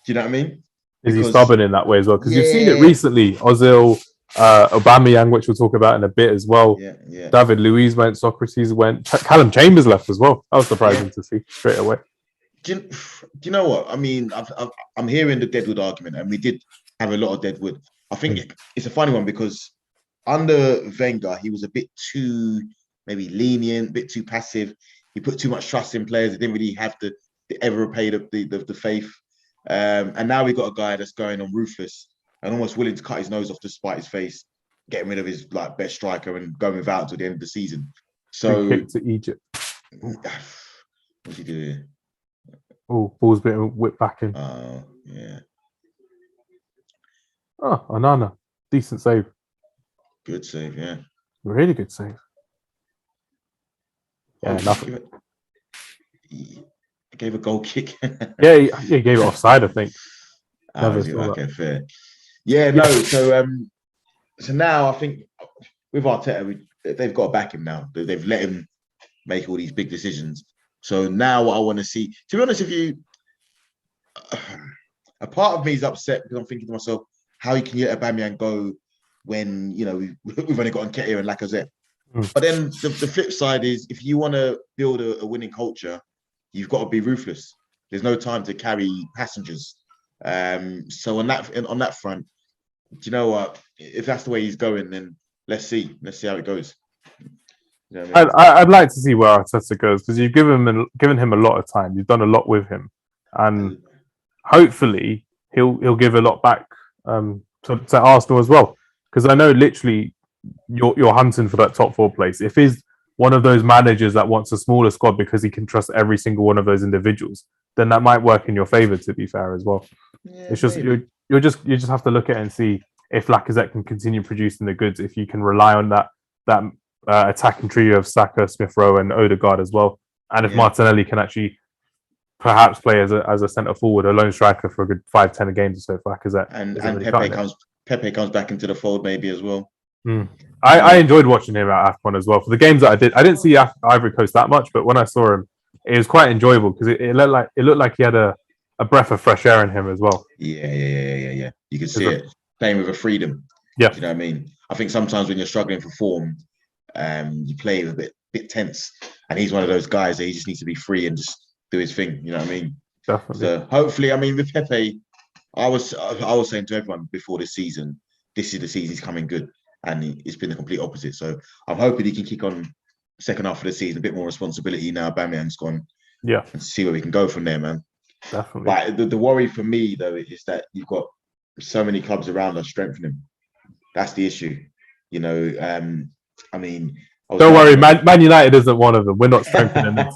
Do you know what I mean? Is he stubborn in that way as well? Because you've seen it recently. Ozil, Aubameyang, which we'll talk about in a bit as well. David Luiz went, Socrates went, Callum Chambers left as well. That was surprising to see straight away. Do you know what? I mean, I'm hearing the Deadwood argument, and we did have a lot of Deadwood. I think it's a funny one because under Wenger, he was a bit too maybe lenient, a bit too passive. He put too much trust in players. He didn't really have to ever repay the faith. And now we've got a guy that's going on ruthless and almost willing to cut his nose off to spite his face, getting rid of his best striker and going without until the end of the season. So to Egypt. What's he doing here? Oh, ball's been whipped back in. Oh, yeah. Oh, Onana. Decent save. Good save, yeah. Really good save. Yeah, nothing. gave a goal kick. Yeah, he gave it offside, I think. Never saw okay, that. fair. Yeah, no. So now I think with Arteta, they've got to back him now. They've let him make all these big decisions. So now what I want to see, to be honest with you, a part of me is upset because I'm thinking to myself, how can you let Aubameyang go when we've only got Nketiah and Lacazette? But then the flip side is, if you want to build a winning culture, you've got to be ruthless. There's no time to carry passengers. So on that front, do you know what? If that's the way he's going, then let's see how it goes. You know what I mean? I'd like to see where Arteta goes, because you've given him a lot of time. You've done a lot with him, and hopefully he'll give a lot back to Arsenal as well. Because I know literally you're hunting for that top 4 place. If he's one of those managers that wants a smaller squad because he can trust every single one of those individuals, then that might work in your favour, to be fair, as well. Yeah, it's just you just have to look at it and see if Lacazette can continue producing the goods, if you can rely on that attacking trio of Saka, Smith Rowe, and Odegaard as well, and if Martinelli can actually perhaps play as a centre forward, a lone striker for a good 5-10 games or so for Lacazette, and Pepe comes back into the fold maybe as well. I enjoyed watching him at Afcon as well. For the games that I didn't see Ivory Coast that much, but when I saw him, it was quite enjoyable because it looked like he had a breath of fresh air in him as well. Yeah. You can see it playing with a freedom. Yeah, you know what I mean. I think sometimes when you're struggling for form, you play a bit tense, and he's one of those guys that he just needs to be free and just do his thing. You know what I mean? Definitely. So hopefully, I mean, with Pepe, I was saying to everyone before this season, this is the season he's coming good, and it's been the complete opposite. So I'm hoping he can kick on second half of the season, a bit more responsibility now. Aubameyang's gone, and see where we can go from there, man. Definitely. But the worry for me though is that you've got so many clubs around us strengthening. That's the issue, I mean, don't worry, Man United isn't one of them. We're not strengthening them.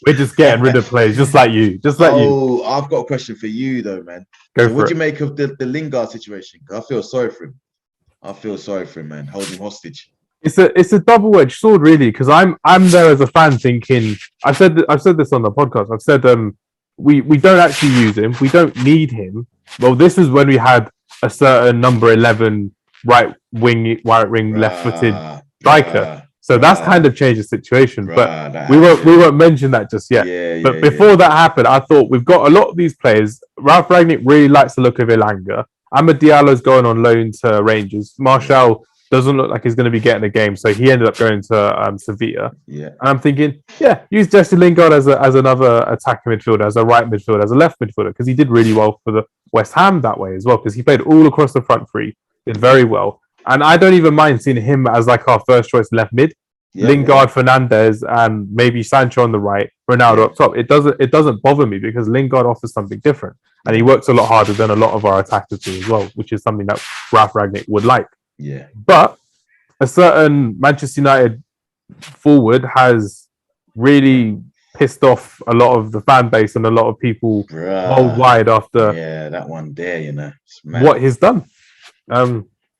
We're just getting rid of players, just like you. You. I've got a question for you though, man. What do you make of the Lingard situation? I feel sorry for him. Man. Hold him hostage. It's a double-edged sword, really, because I'm there as a fan thinking. I've said this on the podcast. I've said we don't actually use him. We don't need him. Well, this is when we had a certain number 11 right wing, left-footed striker. So that's kind of changed the situation. But we won't mention that just yet. But before that happened, I thought we've got a lot of these players. Ralph Rangnick really likes the look of Elanga. Amad Diallo's going on loan to Rangers. Martial doesn't look like he's going to be getting a game, so he ended up going to Sevilla. And I'm thinking, use Jesse Lingard as another attacking midfielder, as a right midfielder, as a left midfielder, because he did really well for the West Ham that way as well, because he played all across the front three, did very well. And I don't even mind seeing him as like our first choice left mid. Lingard, Fernandez, and maybe Sancho on the right, Ronaldo up top. It doesn't bother me because Lingard offers something different, and he works a lot harder than a lot of our attackers do as well, which is something that Ralph Rangnick would like. But a certain Manchester United forward has really pissed off a lot of the fan base and a lot of people worldwide after that one there, what he's done.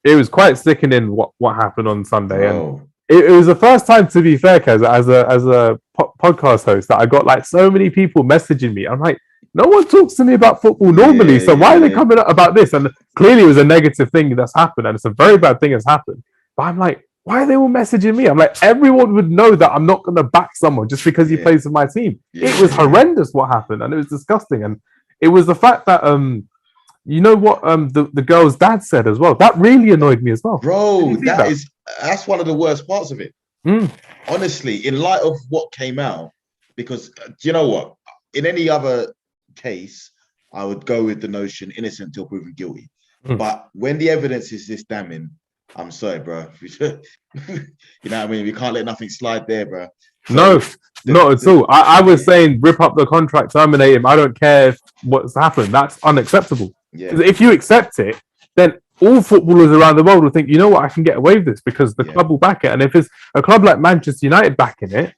It was quite sickening what happened on Sunday, and it was the first time, to be fair, Kaz, as a podcast host, that I got like so many people messaging me. I'm like, no one talks to me about football normally, so why are they coming up about this? And clearly it was a negative thing that's happened, and it's a very bad thing that's happened. But I'm like, why are they all messaging me? I'm like, everyone would know that I'm not going to back someone just because he plays for my team. It was horrendous what happened, and it was disgusting. And it was the fact that, you know what the girl's dad said as well. That really annoyed me as well. Bro, that's one of the worst parts of it. Honestly, in light of what came out, because do you know what? In any other case, I would go with the notion innocent till proven guilty. But when the evidence is this damning, I'm sorry, bro. You know what I mean? We can't let nothing slide there, bro. No, not at all. I was saying rip up the contract, terminate him. I don't care what's happened. That's unacceptable. Because if you accept it, then all footballers around the world will think, you know what, I can get away with this because the club will back it. And if it's a club like Manchester United backing it,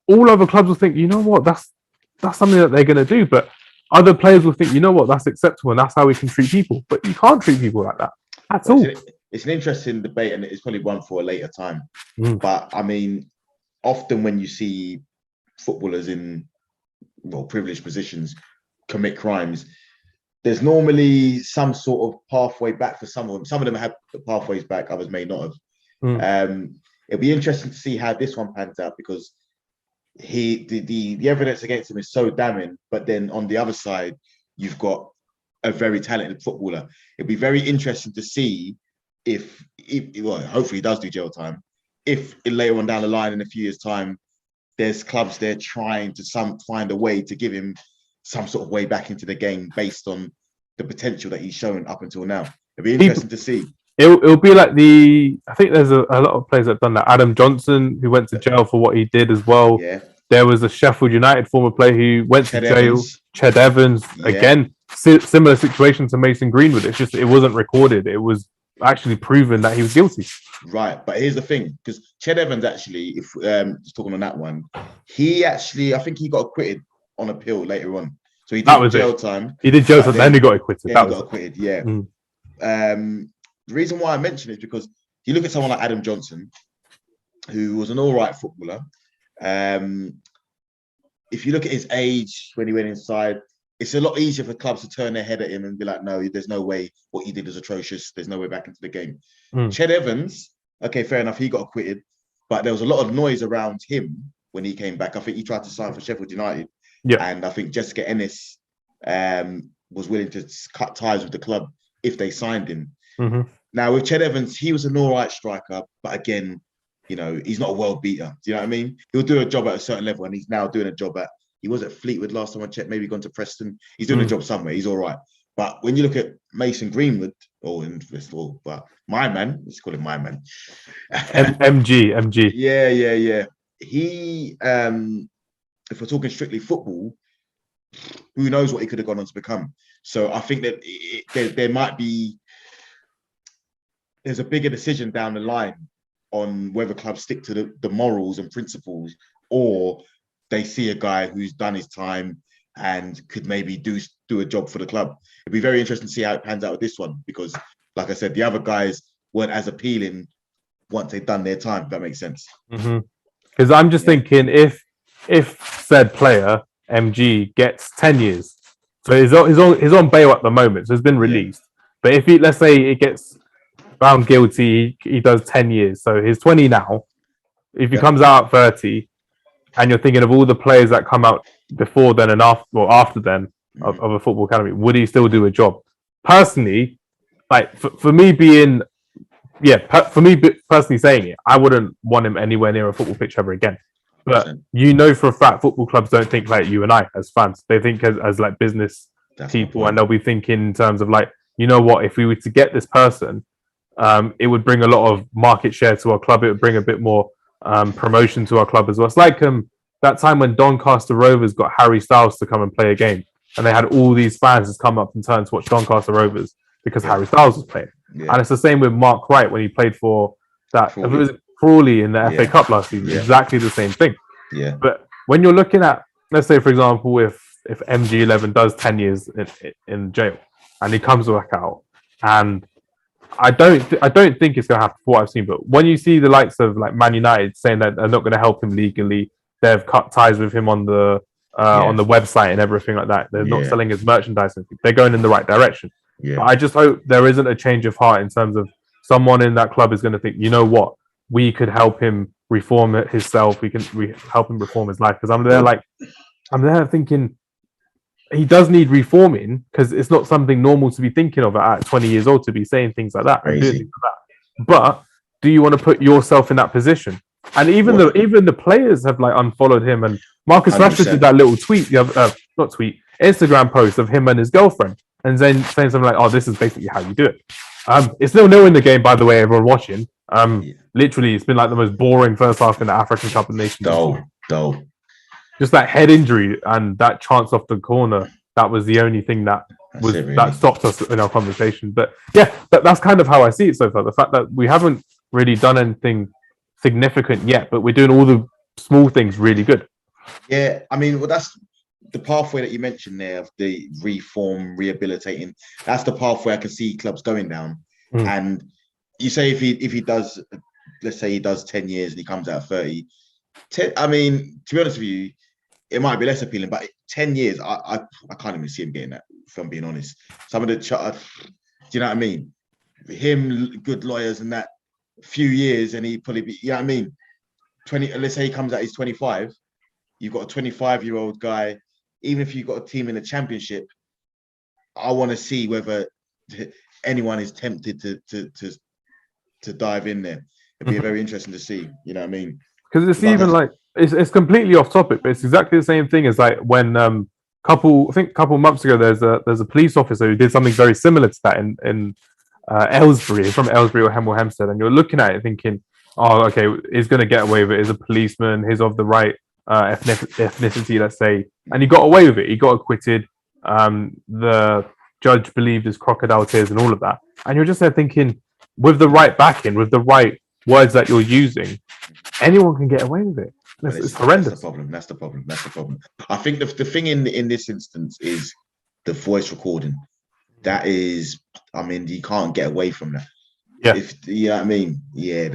all other clubs will think, you know what, that's something that they're going to do. But other players will think, you know what, that's acceptable and that's how we can treat people. But you can't treat people like that at all. It's an interesting debate, and it's probably one for a later time. But I mean, often when you see footballers in privileged positions commit crimes, there's normally some sort of pathway back for some of them. Some of them have the pathways back, others may not have. It'll be interesting to see how this one pans out, because the evidence against him is so damning, but then on the other side, you've got a very talented footballer. It'd be very interesting to see if well, hopefully he does do jail time. If later on down the line in a few years' time, there's clubs there trying to find a way to give him some sort of way back into the game based on the potential that he's shown up until now. It'd be interesting to see. It'll be like I think there's a lot of players that have done that. Adam Johnson, who went to jail for what he did as well. Yeah. There was a Sheffield United former player who went to jail. Ched Evans, Yeah. again, similar situation to Mason Greenwood. It's just it wasn't recorded. It was actually proven that he was guilty. Right, but here's the thing, because Ched Evans actually, if just talking on that one, I think he got acquitted on appeal later on. So he did jail time. He did jail time, then he got acquitted. Yeah, he got acquitted, yeah. The reason why I mention it is because you look at someone like Adam Johnson, who was an all right footballer. If you look at his age when he went inside, it's a lot easier for clubs to turn their head at him and be like, no, there's no way what he did is atrocious. There's no way back into the game. Ched Evans, okay, fair enough, he got acquitted, but there was a lot of noise around him when he came back. I think he tried to sign for Sheffield United. Yeah. And I think Jessica Ennis was willing to cut ties with the club if they signed him. Now, with Ched Evans, he was an all right striker, but again, he's not a world beater. Do you know what I mean? He'll do a job at a certain level, and he's now doing a job he was at Fleetwood last time I checked, maybe gone to Preston. He's doing a job somewhere. He's all right. But when you look at Mason Greenwood, but my man, let's call him my man. MG. Yeah. He, if we're talking strictly football, who knows what he could have gone on to become. So I think that there might be, there's a bigger decision down the line on whether clubs stick to the morals and principles, or they see a guy who's done his time and could maybe do a job for the club. It'd be very interesting to see how it pans out with this one, because like I said, the other guys weren't as appealing once they'd done their time, if that makes sense. Because I'm just thinking, if said player MG gets 10 years, so he's on bail at the moment, so he's been released. But if let's say it gets found guilty, he does 10 years, so he's 20 now. If he comes out at 30, and you're thinking of all the players that come out before then and after then of a football academy, would he still do a job? Personally, like for me personally saying it, I wouldn't want him anywhere near a football pitch ever again. But for a fact, football clubs don't think like you and I as fans. They think as like business people, and they'll be thinking in terms of like, if we were to get this person, it would bring a lot of market share to our club. It would bring a bit more promotion to our club as well. It's like that time when Doncaster Rovers got Harry Styles to come and play a game, and they had all these fans just come up and turn to watch Doncaster Rovers because Harry Styles was playing. And it's the same with Mark Wright when he played for Crawley in the FA Cup last season. Exactly the same thing. But when you're looking at, let's say for example, if MG11 does 10 years in jail and he comes back out, and I don't think it's going to happen for what I've seen, but when you see the likes of like Man United saying that they're not going to help him legally, they've cut ties with him on the website and everything like that. They're not selling his merchandise. They're going in the right direction. But I just hope there isn't a change of heart in terms of someone in that club is going to think, you know what, we could help him reform himself. We help him reform his life. Because I'm there thinking he does need reforming, because it's not something normal to be thinking of at 20 years old, to be saying things like that. And doing things like that. But do you want to put yourself in that position? And even the players have like unfollowed him. And Marcus 100%. Rashford did that little Instagram post of him and his girlfriend, and then saying something like, "Oh, this is basically how you do it." It's 0-0 in the game, by the way, everyone watching. Literally, it's been like the most boring first half in the African Cup of Nations. Dull. Just that head injury and that chance off the corner, that was the only thing that stopped us in our conversation. But that's kind of how I see it so far. The fact that we haven't really done anything significant yet, but we're doing all the small things really good. Yeah, I mean, that's the pathway that you mentioned there of the reform, rehabilitating. That's the pathway I can see clubs going down. And you say if he does, let's say he does 10 years and he comes out at 30. I mean, to be honest with you, it might be less appealing. But 10 years, I can't even see him getting that. If I'm being honest, some of the do you know what I mean? Him, good lawyers, and that few years, and he probably be, you know what I mean? 20. Let's say he comes out, he's 25. You've got a 25-year-old guy. Even if you've got a team in the championship, I want to see whether anyone is tempted to dive in there. It'd be very interesting to see. You know what I mean? Because it's even like it's completely off topic, but it's exactly the same thing as like when I think a couple months ago there's a police officer who did something very similar to that in Aylesbury, from Aylesbury or Hemel Hempstead, and you're looking at it thinking, oh, okay, he's going to get away with it. He's a policeman. He's of the right ethnicity, let's say, and he got away with it. He got acquitted. The judge believed his crocodile tears and all of that, and you're just there thinking, with the right backing, with the right words that you're using, anyone can get away with it. It's horrendous. That's the problem. I think the thing in this instance is the voice recording. That is, I mean, you can't get away from that. Yeah. If you know what I mean, yeah.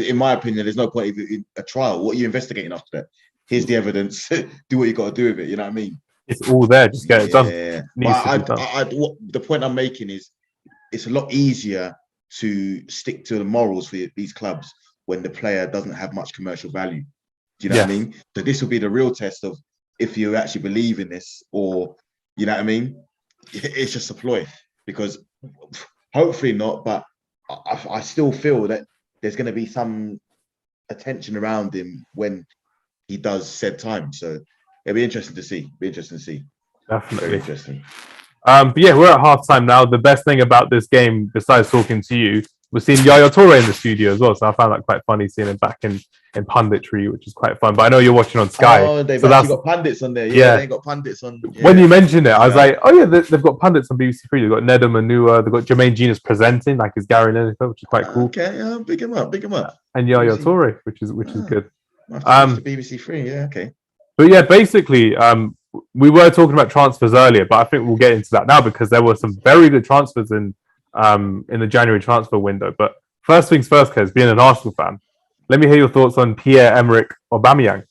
In my opinion, there's no point in a trial. What are you investigating after that? Here's the evidence. Do what you got to do with it. You know what I mean? It's all there. Just get it done. Yeah. The point I'm making is, it's a lot easier to stick to the morals for these clubs when the player doesn't have much commercial value. Do you know what I mean? So this will be the real test of if you actually believe in this, or you know what I mean? It's just a ploy, because hopefully not, but I still feel that there's going to be some attention around him when he does said time. So it'll be interesting to see. Definitely. Very interesting. But yeah, we're at halftime now. The best thing about this game, besides talking to you, was seeing Yaya Toure in the studio as well. So I found that quite funny, seeing him back in punditry, which is quite fun. But I know you're watching on Sky. Oh, they've actually got pundits on there. Yeah, they got pundits on. Yeah. When you mentioned it, I was like, oh yeah, they've got pundits on BBC Three. They've got Neda Manua, they've got Jermaine Genius presenting, like his Gary Lineker, which is quite cool. Okay, big him up. And Yaya Toure, which is good. BBC Three, yeah, okay. But yeah, basically, we were talking about transfers earlier, but I think we'll get into that now because there were some very good transfers in the January transfer window. But first things first, Kez, being an Arsenal fan, let me hear your thoughts on Pierre-Emerick Aubameyang.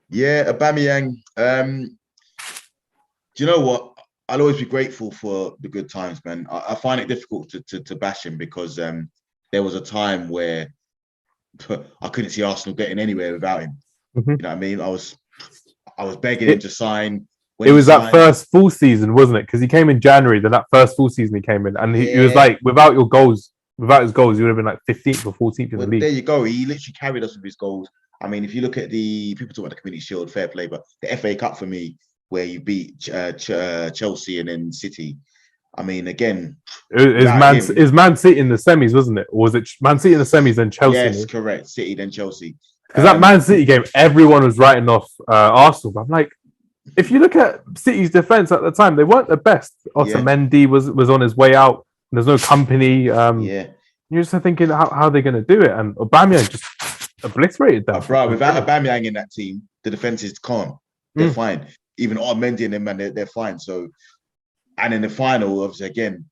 Yeah, Aubameyang. Do you know what? I'll always be grateful for the good times, man. I find it difficult to bash him because there was a time where I couldn't see Arsenal getting anywhere without him. Mm-hmm. You know what I mean? I was begging him to sign. It was that first full season, wasn't it? Because he came in January, then that first full season he came in, and he was like, without his goals, he would have been like 15th or 14th in the league. There you go. He literally carried us with his goals. I mean, if you look at people talk about the Community Shield, fair play, but the FA Cup for me, where you beat Chelsea and then City. I mean, again, is Man City in the semis, wasn't it? Or was it Man City in the semis and Chelsea? Yes, correct. City then Chelsea. Because that Man City game, everyone was writing off Arsenal. But I'm like, if you look at City's defense at the time, they weren't the best. Otamendi was on his way out. There's no company. You're just thinking, how are they going to do it? And Aubameyang just obliterated that. Bro, without Aubameyang in that team, the defense is calm. They're fine. Even Otamendi and them, man, they're fine. So, and in the final, obviously, again,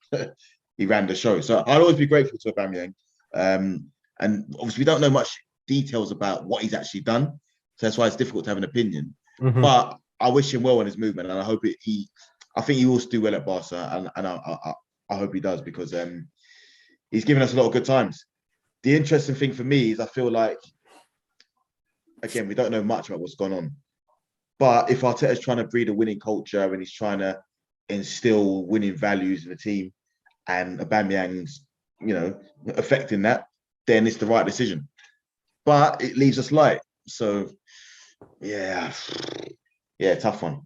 he ran the show. So I'll always be grateful to Aubameyang. And obviously, we don't know much details about what he's actually done. So that's why it's difficult to have an opinion. Mm-hmm. But I wish him well in his movement, and I hope I think he will do well at Barca, and I hope he does, because he's given us a lot of good times. The interesting thing for me is I feel like, again, we don't know much about what's gone on, but if Arteta's trying to breed a winning culture and he's trying to instill winning values in the team, and Aubameyang's, affecting that, then it's the right decision. But it leaves us light. So, yeah, tough one.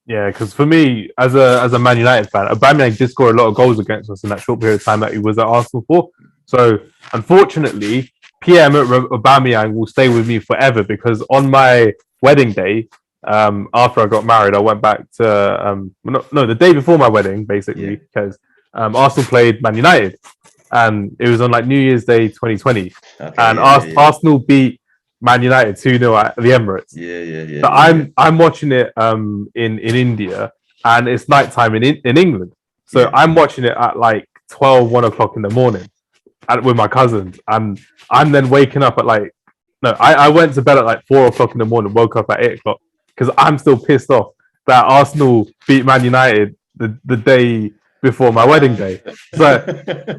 Yeah, because for me, as a Man United fan, Aubameyang did score a lot of goals against us in that short period of time that he was at Arsenal for. So, unfortunately, Pierre-Emerick Aubameyang will stay with me forever, because on my wedding day, after I got married, I went back to the day before my wedding, basically, because Arsenal played Man United, and it was on like New Year's Day 2020, and Arsenal beat Man United 2-0 at the Emirates. So I'm watching it in India, and it's nighttime in England. So I'm watching it at like 1 o'clock in the morning with my cousins, and I'm then waking up at like No, I went to bed at like 4 o'clock in the morning, woke up at 8 o'clock because I'm still pissed off that Arsenal beat Man United the day before my wedding day. So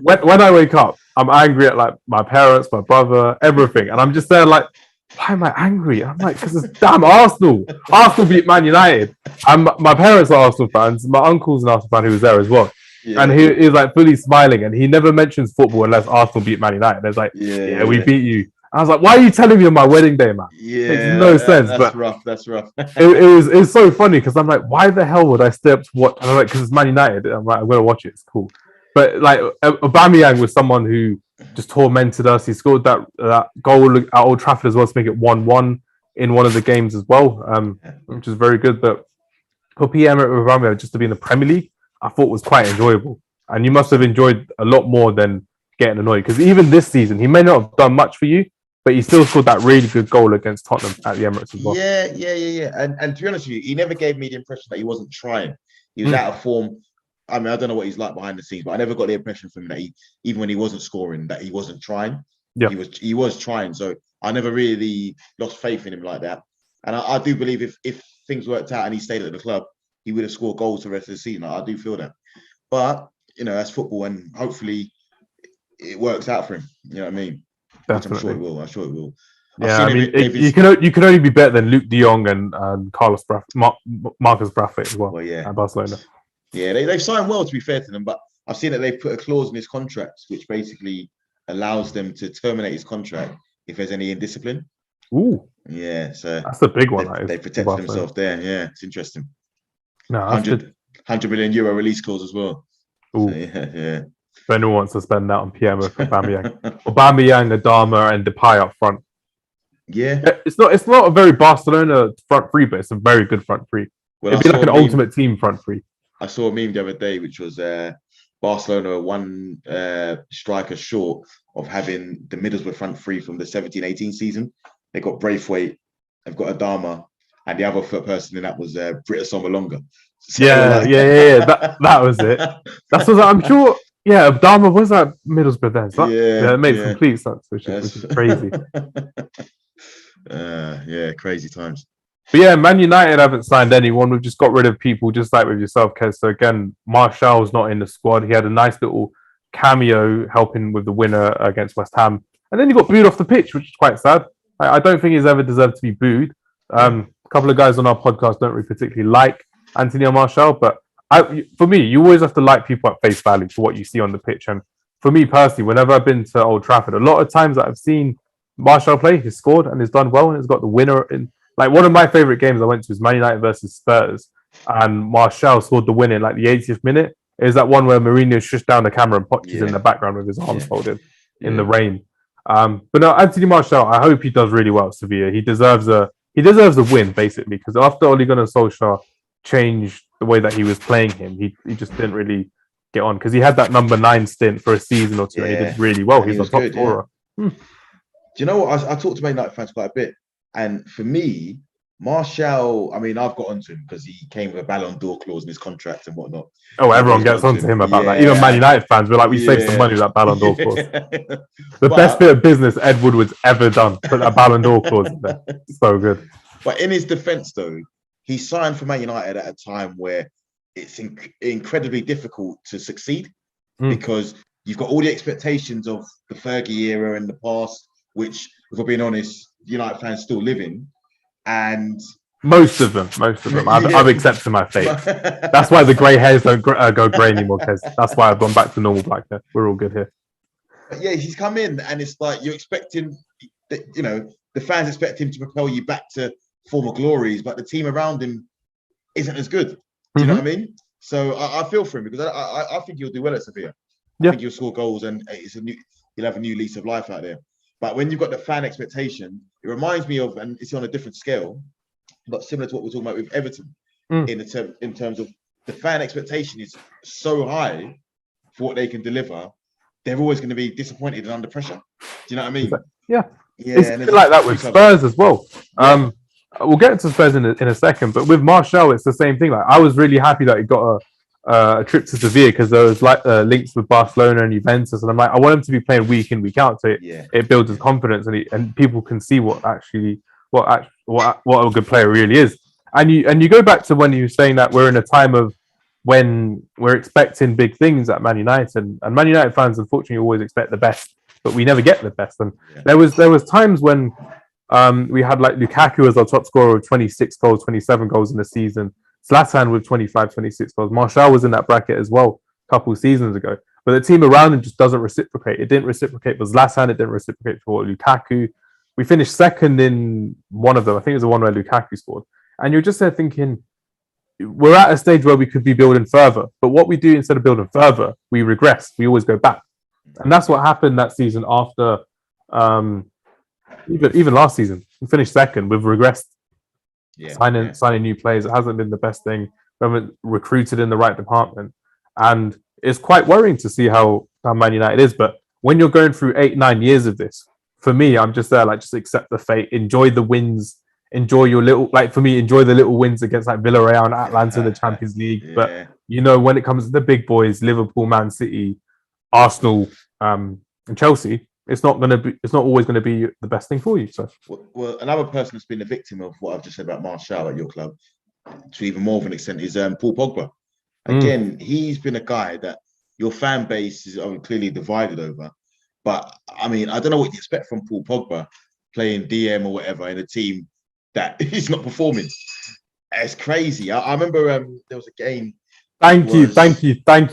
when I wake up, I'm angry at like my parents, my brother, everything, and I'm just there like, why am I angry? I'm like, because it's damn Arsenal. Arsenal beat Man United, and my parents are Arsenal fans. My uncle's an Arsenal fan who was there as well. Yeah. And he's like fully smiling, and he never mentions football unless Arsenal beat Man United. It's like, we beat you. I was like, why are you telling me on my wedding day, man? Yeah, makes no sense. That's rough. That's rough. it was so funny because I'm like, why the hell would I stay up to watch? And I'm like, because it's Man United. I'm like, I'm gonna watch it. It's cool. But like, Aubameyang was someone who just tormented us. He scored that goal at Old Trafford as well to make it 1-1 in one of the games as well, which is very good. But for Pierre-Emerick Aubameyang just to be in the Premier League, I thought was quite enjoyable. And you must have enjoyed a lot more than getting annoyed, because even this season, he may not have done much for you, but he still scored that really good goal against Tottenham at the Emirates as well. Yeah. And to be honest with you, he never gave me the impression that he wasn't trying. He was out of form. I mean, I don't know what he's like behind the scenes, but I never got the impression from him that even when he wasn't scoring, that he wasn't trying. Yeah, he was trying. So I never really lost faith in him like that. And I do believe if things worked out and he stayed at the club, he would have scored goals the rest of the season. I do feel that. But that's football, and hopefully it works out for him. You know what I mean? Definitely. I'm sure it will. Yeah, I mean, you can only be better than Luke de Jong and Marcus Braithwaite as well. At Barcelona. Yeah, they've signed well, to be fair to them, but I've seen that they've put a clause in his contract which basically allows them to terminate his contract if there's any indiscipline. Ooh. Yeah, so that's a big one. They protected themselves there. Yeah, it's interesting. No, 100 million euro release clause as well. Ooh. So, yeah. If anyone wants to spend that on Pierre-Emerick Aubameyang, Adama, and Depay up front. Yeah, it's not a very Barcelona front three, but it's a very good front three. Well, it'd be like an ultimate team front three. I saw a meme the other day, which was Barcelona one striker short of having the Middlesbrough front three from the 17-18 season. They got Braithwaite, they've got Adama, and the other person in that was Britta Somalonga. So that was it. That's what I'm sure. Yeah, Adama was at Middlesbrough then. It makes complete sense, which is crazy. Crazy times. But yeah, Man United haven't signed anyone. We've just got rid of people, just like with yourself, Kez. So again, Martial's not in the squad. He had a nice little cameo helping with the winner against West Ham. And then he got booed off the pitch, which is quite sad. I don't think he's ever deserved to be booed. A couple of guys on our podcast don't really particularly like Anthony Martial, but for me, you always have to like people at face value for what you see on the pitch. And for me personally, whenever I've been to Old Trafford, a lot of times that I've seen Martial play, he's scored and he's done well and he's got the winner in. Like, one of my favorite games I went to was Man United versus Spurs, and Martial scored the win in like the 80th minute. It was that one where Mourinho shushed down the camera and Poch's in the background with his arms folded in the rain. But no, Anthony Martial, I hope he does really well at Sevilla. He deserves a win, basically, because after Ole Gunnar Solskjaer changed the way that he was playing him, he just didn't really get on, because he had that number 9 stint for a season or two and he did really well. He's a top scorer. Do you know what? I talked to Man United fans quite a bit. And for me, Martial, I mean, I've got onto him because he came with a Ballon d'Or clause in his contract and whatnot. Oh, everyone gets onto him about that. Even Man United fans were like, we saved some money with that Ballon d'Or clause. The best bit of business Ed Woodward's ever done. Put that Ballon d'Or clause in there. So good. But in his defence, though, he signed for Man United at a time where it's incredibly difficult to succeed because you've got all the expectations of the Fergie era in the past, which, if we're being honest, United fans still live in, and most of them. I've accepted my fate. That's why the grey hairs don't go grey anymore, because that's why I've gone back to normal black hair. We're all good here. But yeah, he's come in, and it's like you're expecting, the fans expect him to propel you back to former glories, but the team around him isn't as good. Do you know what I mean? So I feel for him, because I think he'll do well at Sevilla. I think he'll score goals, and he'll have a new lease of life out there. But when you've got the fan expectation, it reminds me of, and it's on a different scale, but similar to what we're talking about with Everton, in terms of the fan expectation is so high for what they can deliver, they're always going to be disappointed and under pressure. Do you know what I mean? Yeah. It's like that with Spurs as well. We'll get to Spurs in a second, but with Martial, it's the same thing. Like, I was really happy that he got a trip to Sevilla because there was like links with Barcelona and Juventus, and I'm like, I want him to be playing week in, week out, so it builds his confidence, and people can see what a good player really is. And you go back to when you were saying that we're in a time of when we're expecting big things at Man United, and Man United fans unfortunately always expect the best, but we never get the best. And there was times when we had like Lukaku as our top scorer with 26 goals, 27 goals in the season. Zlatan with 25, 26 goals. Martial was in that bracket as well a couple of seasons ago. But the team around him just doesn't reciprocate. It didn't reciprocate for Zlatan. It didn't reciprocate for Lukaku. We finished second in one of them. I think it was the one where Lukaku scored. And you're just there thinking, we're at a stage where we could be building further. But what we do instead of building further, we regress. We always go back. And that's what happened that season after, even last season. We finished second. We've regressed. Signing new players. It hasn't been the best thing. We haven't recruited in the right department. And it's quite worrying to see how Man United is. But when you're going through 8-9 years of this, for me, I'm just there, like, just accept the fate, enjoy the wins, enjoy your little, like, for me, enjoy the little wins against like Villarreal and Atlanta in the Champions League. But you know, when it comes to the big boys, Liverpool, Man City, Arsenal, and Chelsea, it's not always going to be the best thing for you. So, well, another person that's been a victim of what I've just said about Martial at your club, to even more of an extent, is Paul Pogba. Again, he's been a guy that your fan base is clearly divided over. But I mean, I don't know what you expect from Paul Pogba playing DM or whatever in a team that he's not performing. It's crazy. I remember there was a game. Thank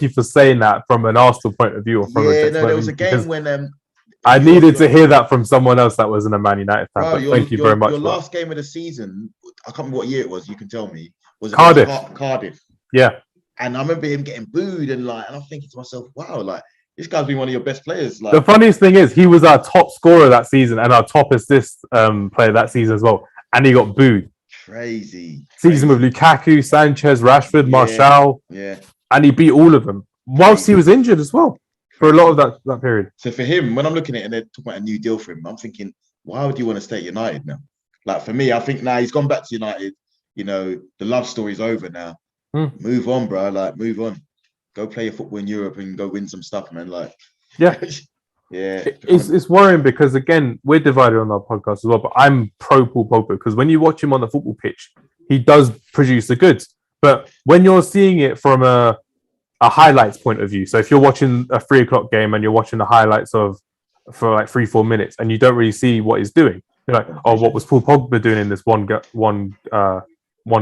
you for saying that from an Arsenal point of view. Or from there was a game when I needed to hear that from someone else that wasn't a Man United fan. But thank you very much. Your last game of the season, I can't remember what year it was. You can tell me. Was it Cardiff? Yeah. And I remember him getting booed and I'm thinking to myself, wow, like this guy's been one of your best players. Like, the funniest thing is he was our top scorer that season and our top assist player that season as well, and he got booed. Crazy. Season with Lukaku, Sanchez, Rashford, Martial, and he beat all of them whilst he was injured as well for a lot of that period. So for him, when I'm looking at it and they're talking about a new deal for him, I'm thinking, why would you want to stay at United now? Like for me, I think now he's gone back to United. You know, the love story's over now. Move on, bro. Like, move on. Go play your football in Europe and go win some stuff, man. Like, it's worrying because again, we're divided on our podcast as well. But I'm pro Paul Pogba because when you watch him on the football pitch, he does produce the goods. But when you're seeing it from a highlights point of view, so if you're watching a 3:00 game and you're watching the highlights for like 3-4 minutes and you don't really see what he's doing, you're like, oh, what was Paul Pogba doing in this one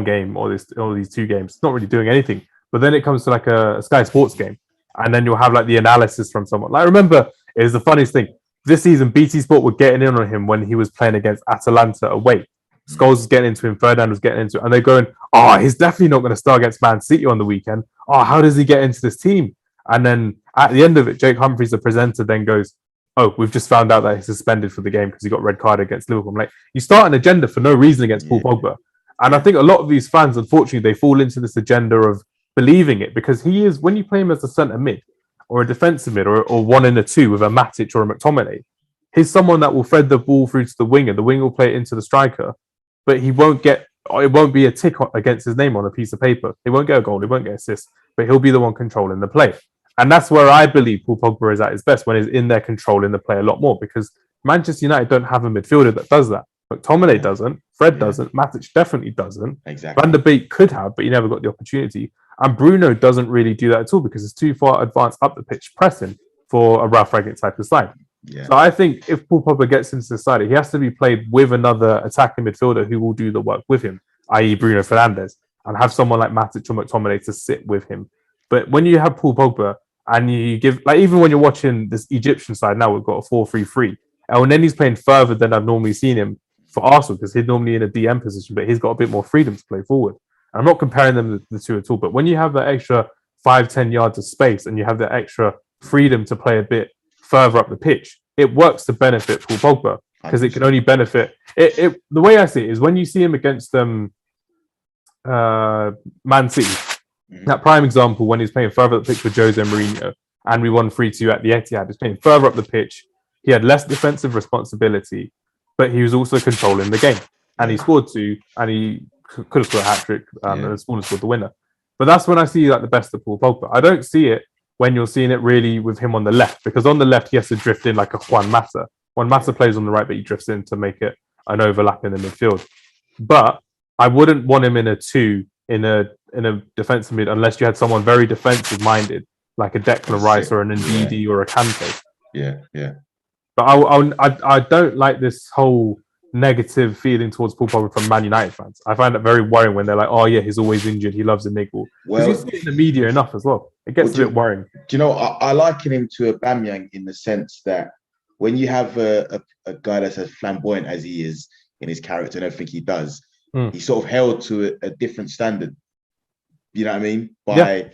game or these 2 games? It's not really doing anything. But then it comes to like a Sky Sports game, and then you'll have like the analysis from someone. Like, remember, it was the funniest thing. This season, BT Sport were getting in on him when he was playing against Atalanta away. Scholes was getting into him, Ferdinand was getting into it, and they're going, oh, he's definitely not going to start against Man City on the weekend. Oh, how does he get into this team? And then at the end of it, Jake Humphries, the presenter, then goes, oh, we've just found out that he's suspended for the game because he got red card against Liverpool. I'm like, you start an agenda for no reason against Paul Pogba. And I think a lot of these fans, unfortunately, they fall into this agenda of believing it because he is, when you play him as a centre mid or a defensive mid or 1 in a 2 with a Matic or a McTominay, he's someone that will thread the ball through to the winger. The winger will play it into the striker, but it won't be a tick against his name on a piece of paper. He won't get a goal, he won't get assist, but he'll be the one controlling the play. And that's where I believe Paul Pogba is at his best, when he's in there controlling the play a lot more, because Manchester United don't have a midfielder that does that. McTominay doesn't, Fred doesn't, Matic definitely doesn't. Exactly. Van der Beek could have, but he never got the opportunity. And Bruno doesn't really do that at all because it's too far advanced up the pitch pressing for a Ralph Rangnick type of side. Yeah. So I think if Paul Pogba gets into the side, he has to be played with another attacking midfielder who will do the work with him, i.e. Bruno Fernandes, and have someone like Matic or McTominay to sit with him. But when you have Paul Pogba and you give, like, even when you're watching this Egyptian side now, we've got a 4-3-3. And then he's playing further than I've normally seen him for Arsenal because he's normally in a DM position, but he's got a bit more freedom to play forward. And I'm not comparing them the two at all, but when you have that extra 5-10 yards of space and you have that extra freedom to play a bit further up the pitch, it works to benefit Paul Pogba because it can only benefit it. The way I see it is when you see him against Man City, that prime example when he's playing further up the pitch with Jose Mourinho and we won 3-2 at the Etihad, he's playing further up the pitch. He had less defensive responsibility, but he was also controlling the game. And he scored 2 and he could have scored a hat-trick and Spawn scored the winner. But that's when I see like the best of Paul Pogba. I don't see it when you're seeing it really with him on the left, because on the left he has to drift in like a Juan Mata. Juan Mata plays on the right, but he drifts in to make it an overlap in the midfield. But I wouldn't want him in a 2 in a defensive mid unless you had someone very defensive minded, like a Declan Rice or an Ndidi or a Kante. Yeah. But I don't like this whole negative feeling towards Paul Pogba from Man United fans. I find it very worrying when they're like, "Oh yeah, he's always injured. He loves a niggle." Because you see it in the media enough as well. It gets a bit worrying. Do you know? I liken him to Aubameyang in the sense that when you have a guy that's as flamboyant as he is in his character and everything he does, he's sort of held to a different standard. You know what I mean? By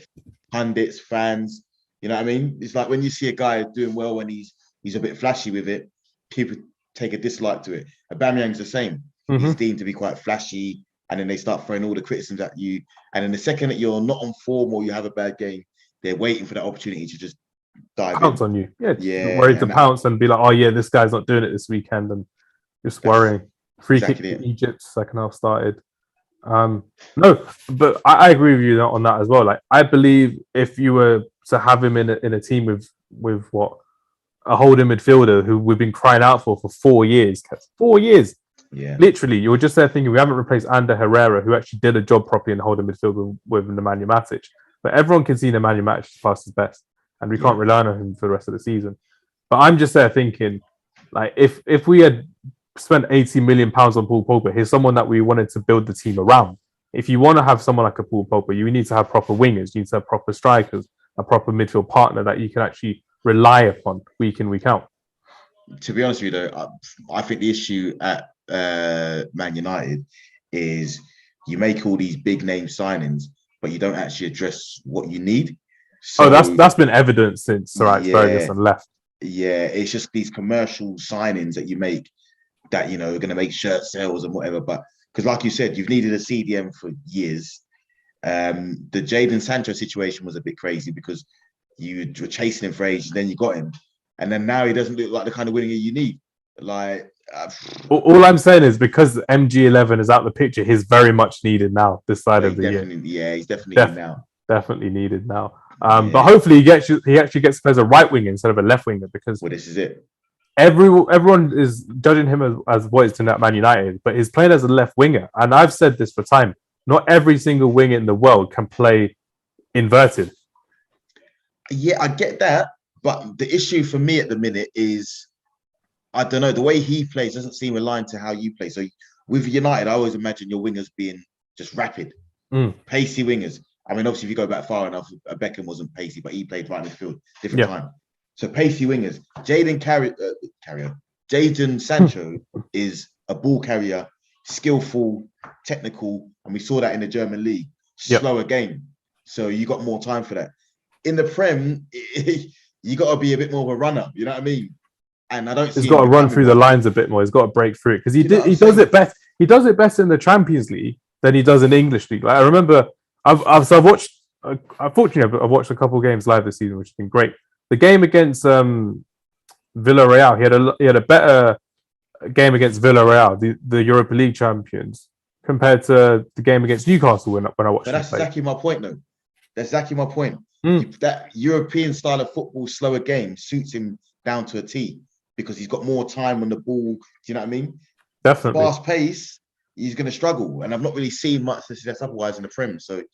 pundits, fans. You know what I mean? It's like when you see a guy doing well when he's a bit flashy with it, people take a dislike to it. Aubameyang's the same. He's deemed to be quite flashy, and then they start throwing all the criticisms at you. And then the second that you're not on form or you have a bad game, they're waiting for that opportunity to just pounce on you. Yeah. Worried to pounce and be like, "Oh yeah, this guy's not doing it this weekend," and just worrying. Free kick in Egypt, second half started. No, but I agree with you on that as well. Like, I believe if you were to have him in a team with what a holding midfielder who we've been crying out for 4 years, 4 years, literally, you were just there thinking we haven't replaced Ander Herrera, who actually did a job properly in the holding midfield with Nemanja Matic. But everyone can see Nemanja Matic past his best, and we can't rely on him for the rest of the season. But I'm just there thinking, like, if we had spent £80 million on Paul Pogba, here's someone that we wanted to build the team around. If you want to have someone like a Paul Pogba, you need to have proper wingers, you need to have proper strikers, a proper midfield partner that you can actually rely upon week in, week out. To be honest with you, though, I think the issue at Man United is you make all these big name signings, but you don't actually address what you need. So, that's been evident since Sir Alex Ferguson left. Yeah, it's just these commercial signings that you make that, you know, are going to make shirt sales and whatever. But because, like you said, you've needed a CDM for years. The Jadon Sancho situation was a bit crazy because you were chasing him for ages, then you got him, and then now he doesn't look like the kind of winger you need. Like, all I'm saying is because MG11 is out the picture, he's very much needed now. This side of the year, yeah, he's definitely needed now. Definitely needed now. But hopefully he actually gets to play as a right winger instead of a left winger, because this is it. Everyone is judging him as what he's doing at Man United, but he's playing as a left winger. And I've said this for time. Not every single winger in the world can play inverted. Yeah, I get that. But the issue for me at the minute is, I don't know, the way he plays doesn't seem aligned to how you play. So with United, I always imagine your wingers being just rapid, pacey wingers. I mean, obviously, if you go back far enough, Beckham wasn't pacey, but he played right midfield, different time. So pacey wingers. Jadon Sancho is a ball carrier, skillful, technical, and we saw that in the German league. Slower game, so you got more time for that. In the Prem, you got to be a bit more of a runner. You know what I mean? And I don't. He's got to run through the lines a bit more. He's got to break through it because he does it best. He does it best in the Champions League than he does in the English league. Like, I remember, I've watched. Unfortunately, I've watched a couple of games live this season, which has been great. The game against Villarreal, he had a better game against Villarreal, the Europa League champions, compared to the game against Newcastle when I watched. But that's exactly my point, though. That's exactly my point. That European style of football, slower game, suits him down to a T because he's got more time on the ball. Do you know what I mean? Definitely. Fast pace, he's going to struggle, and I've not really seen much success otherwise in the Prem. So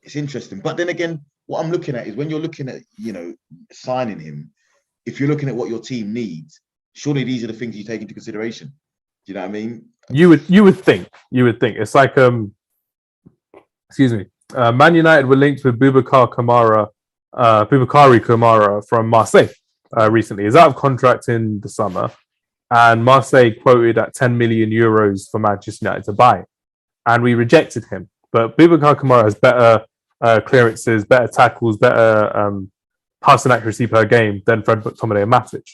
it's interesting. But then again, what I'm looking at is when you're looking at, you know, signing him, if you're looking at what your team needs, surely these are the things you take into consideration. Do you know what I mean? You would think. It's like Man United were linked with Boubacar Kamara from Marseille recently. He's out of contract in the summer, and Marseille quoted at 10 million euros for Manchester United to buy, and we rejected him. But Boubacar Kamara has better clearances, better tackles, better passing accuracy per game than Fred McTominay and Matic.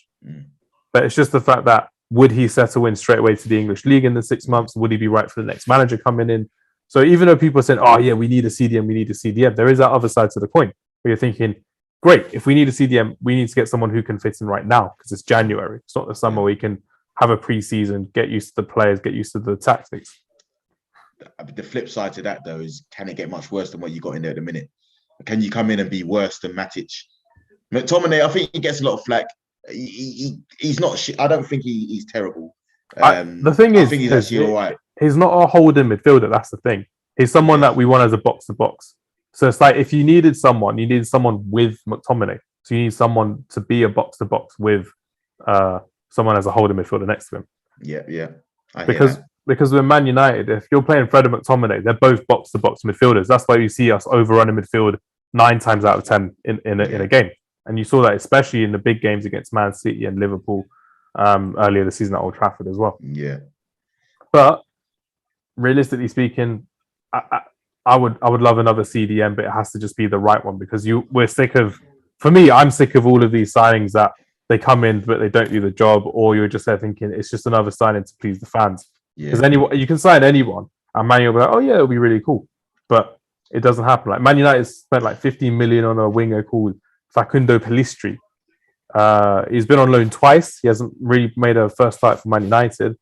But it's just the fact that, would he settle in straight away to the English league in the 6 months? Would he be right for the next manager coming in? So even though people are saying, "Oh yeah, we need a CDM," there is that other side to the coin where you're thinking, great, if we need a CDM, we need to get someone who can fit in right now because it's January. It's not the summer where you can have a pre-season, get used to the players, get used to the tactics. the flip side to that though is, can it get much worse than what you got in there at the minute? Can you come in and be worse than Matic? McTominay, I think he gets a lot of flack. He's not. I don't think he's terrible. The thing is, I think he's actually all right. He's not a holding midfielder. That's the thing. He's someone that we want as a box to box. So it's like if you needed someone with McTominay. So you need someone to be a box to box with someone as a holding midfielder next to him. Yeah. Because with Man United, if you're playing Fred and McTominay, they're both box to box midfielders. That's why you see us overrunning midfield 9 times out of 10 in a game. And you saw that especially in the big games against Man City and Liverpool earlier this season at Old Trafford as well. Yeah. But realistically speaking, I would love another CDM, but it has to just be the right one because we're sick of. For me, I'm sick of all of these signings that they come in but they don't do the job, or you're just there thinking it's just another signing to please the fans. Because you can sign anyone, and Man United will be like, oh yeah, it'll be really cool, but it doesn't happen. Like Man United spent like 15 million on a winger called Facundo Pellistri. He's been on loan twice. He hasn't really made a first start for Man United,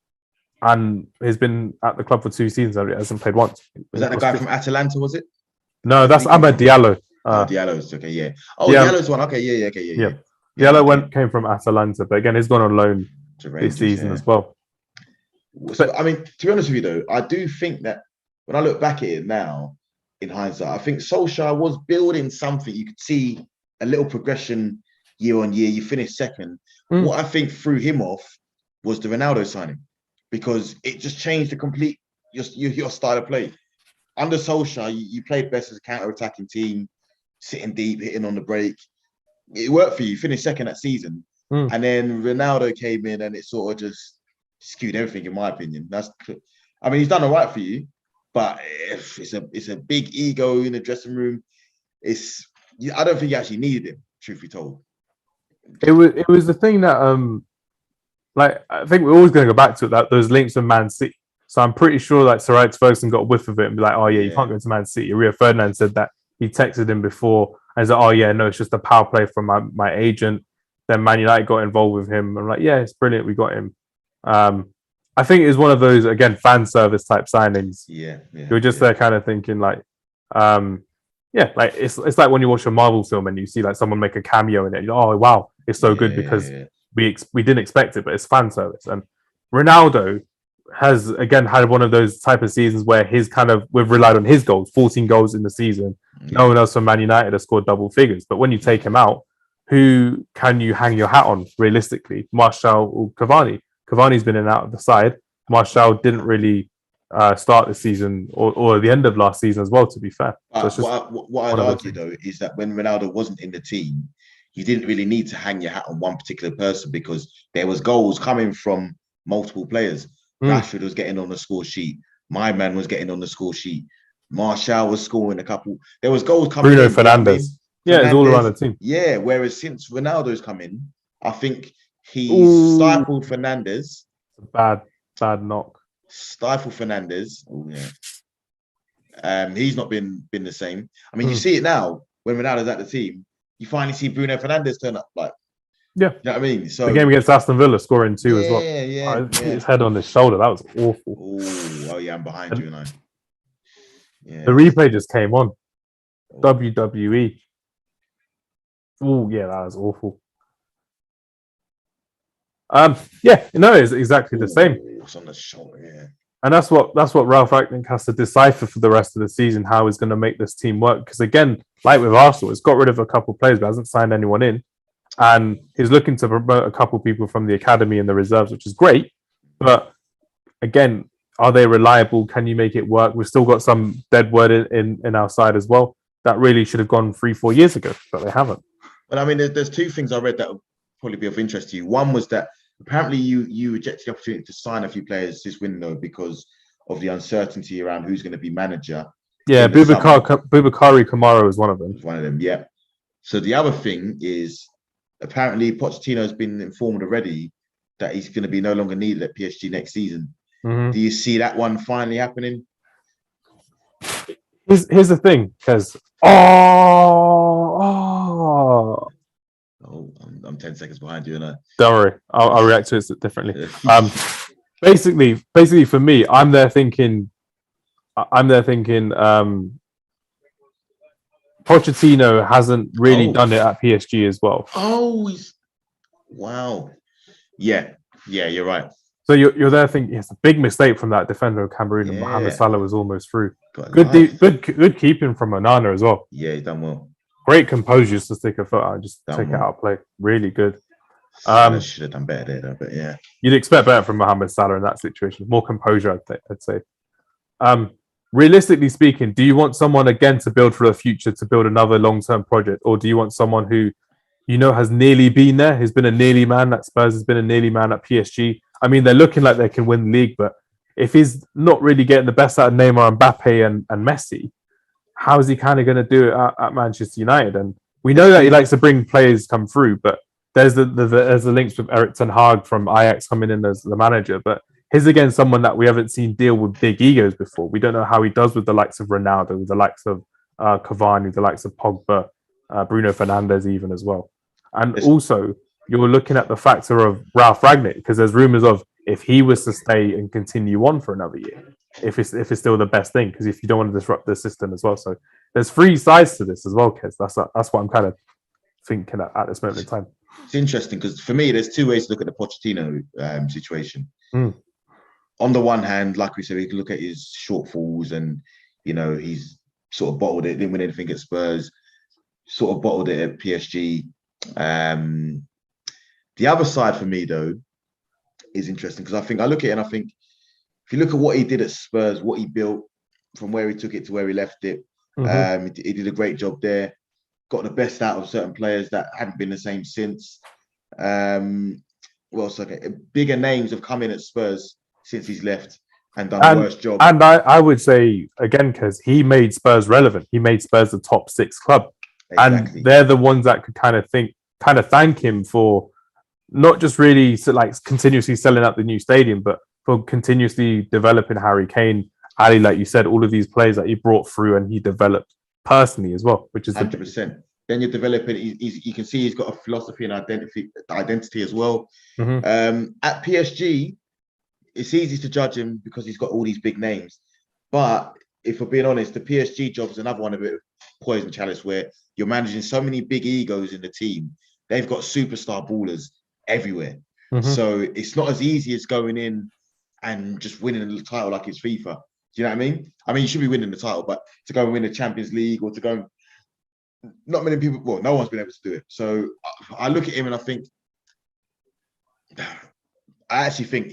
and he's been at the club for 2 seasons. He hasn't played once. Was that the guy from Atalanta? Was it? No, that's Amad Diallo. Diallo's okay, yeah. Oh, Diallo's one. Okay, yeah. Diallo came from Atalanta, but again, he's gone on loan this season as well. So, I mean, to be honest with you, though, I do think that when I look back at it now, in hindsight, I think Solskjaer was building something. You could see a little progression year on year. You finished second. What I think threw him off was the Ronaldo signing, because it just changed the complete your style of play. Under Solskjaer, you played best as a counter-attacking team, sitting deep, hitting on the break. It worked for you. You finished second that season. And then Ronaldo came in and it sort of just skewed everything, in my opinion. I mean, he's done all right for you, but it's a big ego in the dressing room. I don't think you actually needed him, truth be told. It was the thing that I think we're always going to go back to it, that those links with Man City. So I'm pretty sure like Sir Alex Ferguson got a whiff of it and be like, oh yeah, you can't go to Man City. Rio Ferdinand said that he texted him before and said, oh yeah, no, it's just a power play from my agent. Then Man United got involved with him. I'm like, yeah, it's brilliant. We got him. I think it was one of those, again, fan service type signings. You're just there kind of thinking like, like it's like when you watch a Marvel film and you see like someone make a cameo in it. You're like, oh wow, it's so good because we didn't expect it, but it's fan service. And Ronaldo has again had one of those type of seasons where we've relied on his goals, 14 goals in the season. No one else from Man United has scored double figures. But when you take him out, who can you hang your hat on realistically? Martial or Cavani? Cavani's been in and out of the side. Martial didn't really start the season or the end of last season as well, to be fair. So what I'd argue though is that when Ronaldo wasn't in the team, you didn't really need to hang your hat on one particular person because there was goals coming from multiple players. Rashford was getting on the score sheet. My man was getting on the score sheet. Martial was scoring a couple. There was goals coming. Bruno Fernandes. Yeah, it's all around the team. Yeah, whereas since Ronaldo's come in, I think he's stifled Fernandes. Bad knock. Stifle Fernandes. Oh yeah. He's not been the same. I mean, you see it now when Ronaldo's at the team. You finally see Bruno Fernandes turn up. Like, you know what I mean? So the game against Aston Villa, scoring 2 as well. Yeah. His head on his shoulder. That was awful. Oh yeah, I'm behind you, and I. Yeah. The replay just came on. WWE. Oh yeah, that was awful. It's exactly the same. It's on the shoulder, yeah. And that's what Ralph Rangnick has to decipher for the rest of the season, how he's going to make this team work. Because again, like with Arsenal, it's got rid of a couple of players, but hasn't signed anyone in. And he's looking to promote a couple of people from the academy and the reserves, which is great. But again, are they reliable? Can you make it work? We've still got some dead word in our side as well. That really should have gone 3-4 years ago, but they haven't. Well, I mean, there's 2 things I read that will probably be of interest to you. One was that apparently you rejected the opportunity to sign a few players this window because of the uncertainty around who's going to be manager. Yeah, Boubakary Kamara is one of them. One of them, yeah. So the other thing is apparently Pochettino has been informed already that he's going to be no longer needed at PSG next season. Do you see that one finally happening? Here's the thing, because I'm 10 seconds behind you, and I don't worry, I'll react to it differently. Basically for me, I'm there thinking, I'm there thinking Pochettino hasn't really done it at PSG as well. Oh, wow. Yeah, you're right. So you're there thinking it's a big mistake from that defender of Cameroon, and Mohamed Yeah, Salah was almost through. got Good, life. good keeping from Onana as well. Yeah, he's done well. Great composure just to stick a foot out and just Done take it well. out of play. Really good. Salah should have done better there, though, but yeah. You'd expect better from Mohamed Salah in that situation. More composure, I'd say. Realistically speaking, do you want someone again to build for the future, to build another long-term project, or do you want someone who has nearly been there, has been a nearly man at Spurs, has been a nearly man at PSG? I mean, they're looking like they can win the league, but if he's not really getting the best out of Neymar, Mbappe, and Messi, how is he kind of going to do it at Manchester United? And we know that he likes to bring players come through, but there's the links with Erik ten Hag from Ajax coming in as the manager, but he's again someone that we haven't seen deal with big egos before. We don't know how he does with the likes of Ronaldo, with the likes of Cavani, the likes of Pogba, Bruno Fernandes even as well. And also, you're looking at the factor of Ralph Rangnick, because there's rumours of if he was to stay and continue on for another year, if it's still the best thing, because if you don't want to disrupt the system as well. So there's three sides to this as well, Kez. That's what I'm kind of thinking at this moment in time. It's interesting because for me, there's two ways to look at the Pochettino situation. On the one hand, like we said, we can look at his shortfalls and, he's sort of bottled it, didn't win anything at Spurs, sort of bottled it at PSG. The other side for me, though, is interesting because I look at it and I think if you look at what he did at Spurs, what he built from where he took it to where he left it, he did a great job there. Got the best out of certain players that hadn't been the same since. Bigger names have come in at Spurs since he's left and done a worse job. And I would say, again, because he made Spurs relevant. He made Spurs a top 6 club. Exactly. And they're the ones that could kind of thank him for not just really continuously selling out the new stadium, but for continuously developing Harry Kane, Ali, like you said, all of these players that he brought through and he developed personally as well, which is 100%. Then you're developing. You can see he's got a philosophy and identity as well. At PSG, it's easy to judge him because he's got all these big names. But if we're being honest, the PSG job is another one of it poison chalice where you're managing so many big egos in the team. They've got superstar ballers everywhere. So it's not as easy as going in and just winning the title like it's FIFA. Do you know what I mean? I mean, you should be winning the title, but to go and win the Champions League or to go, not many people, well, no one's been able to do it. So I look at him and I actually think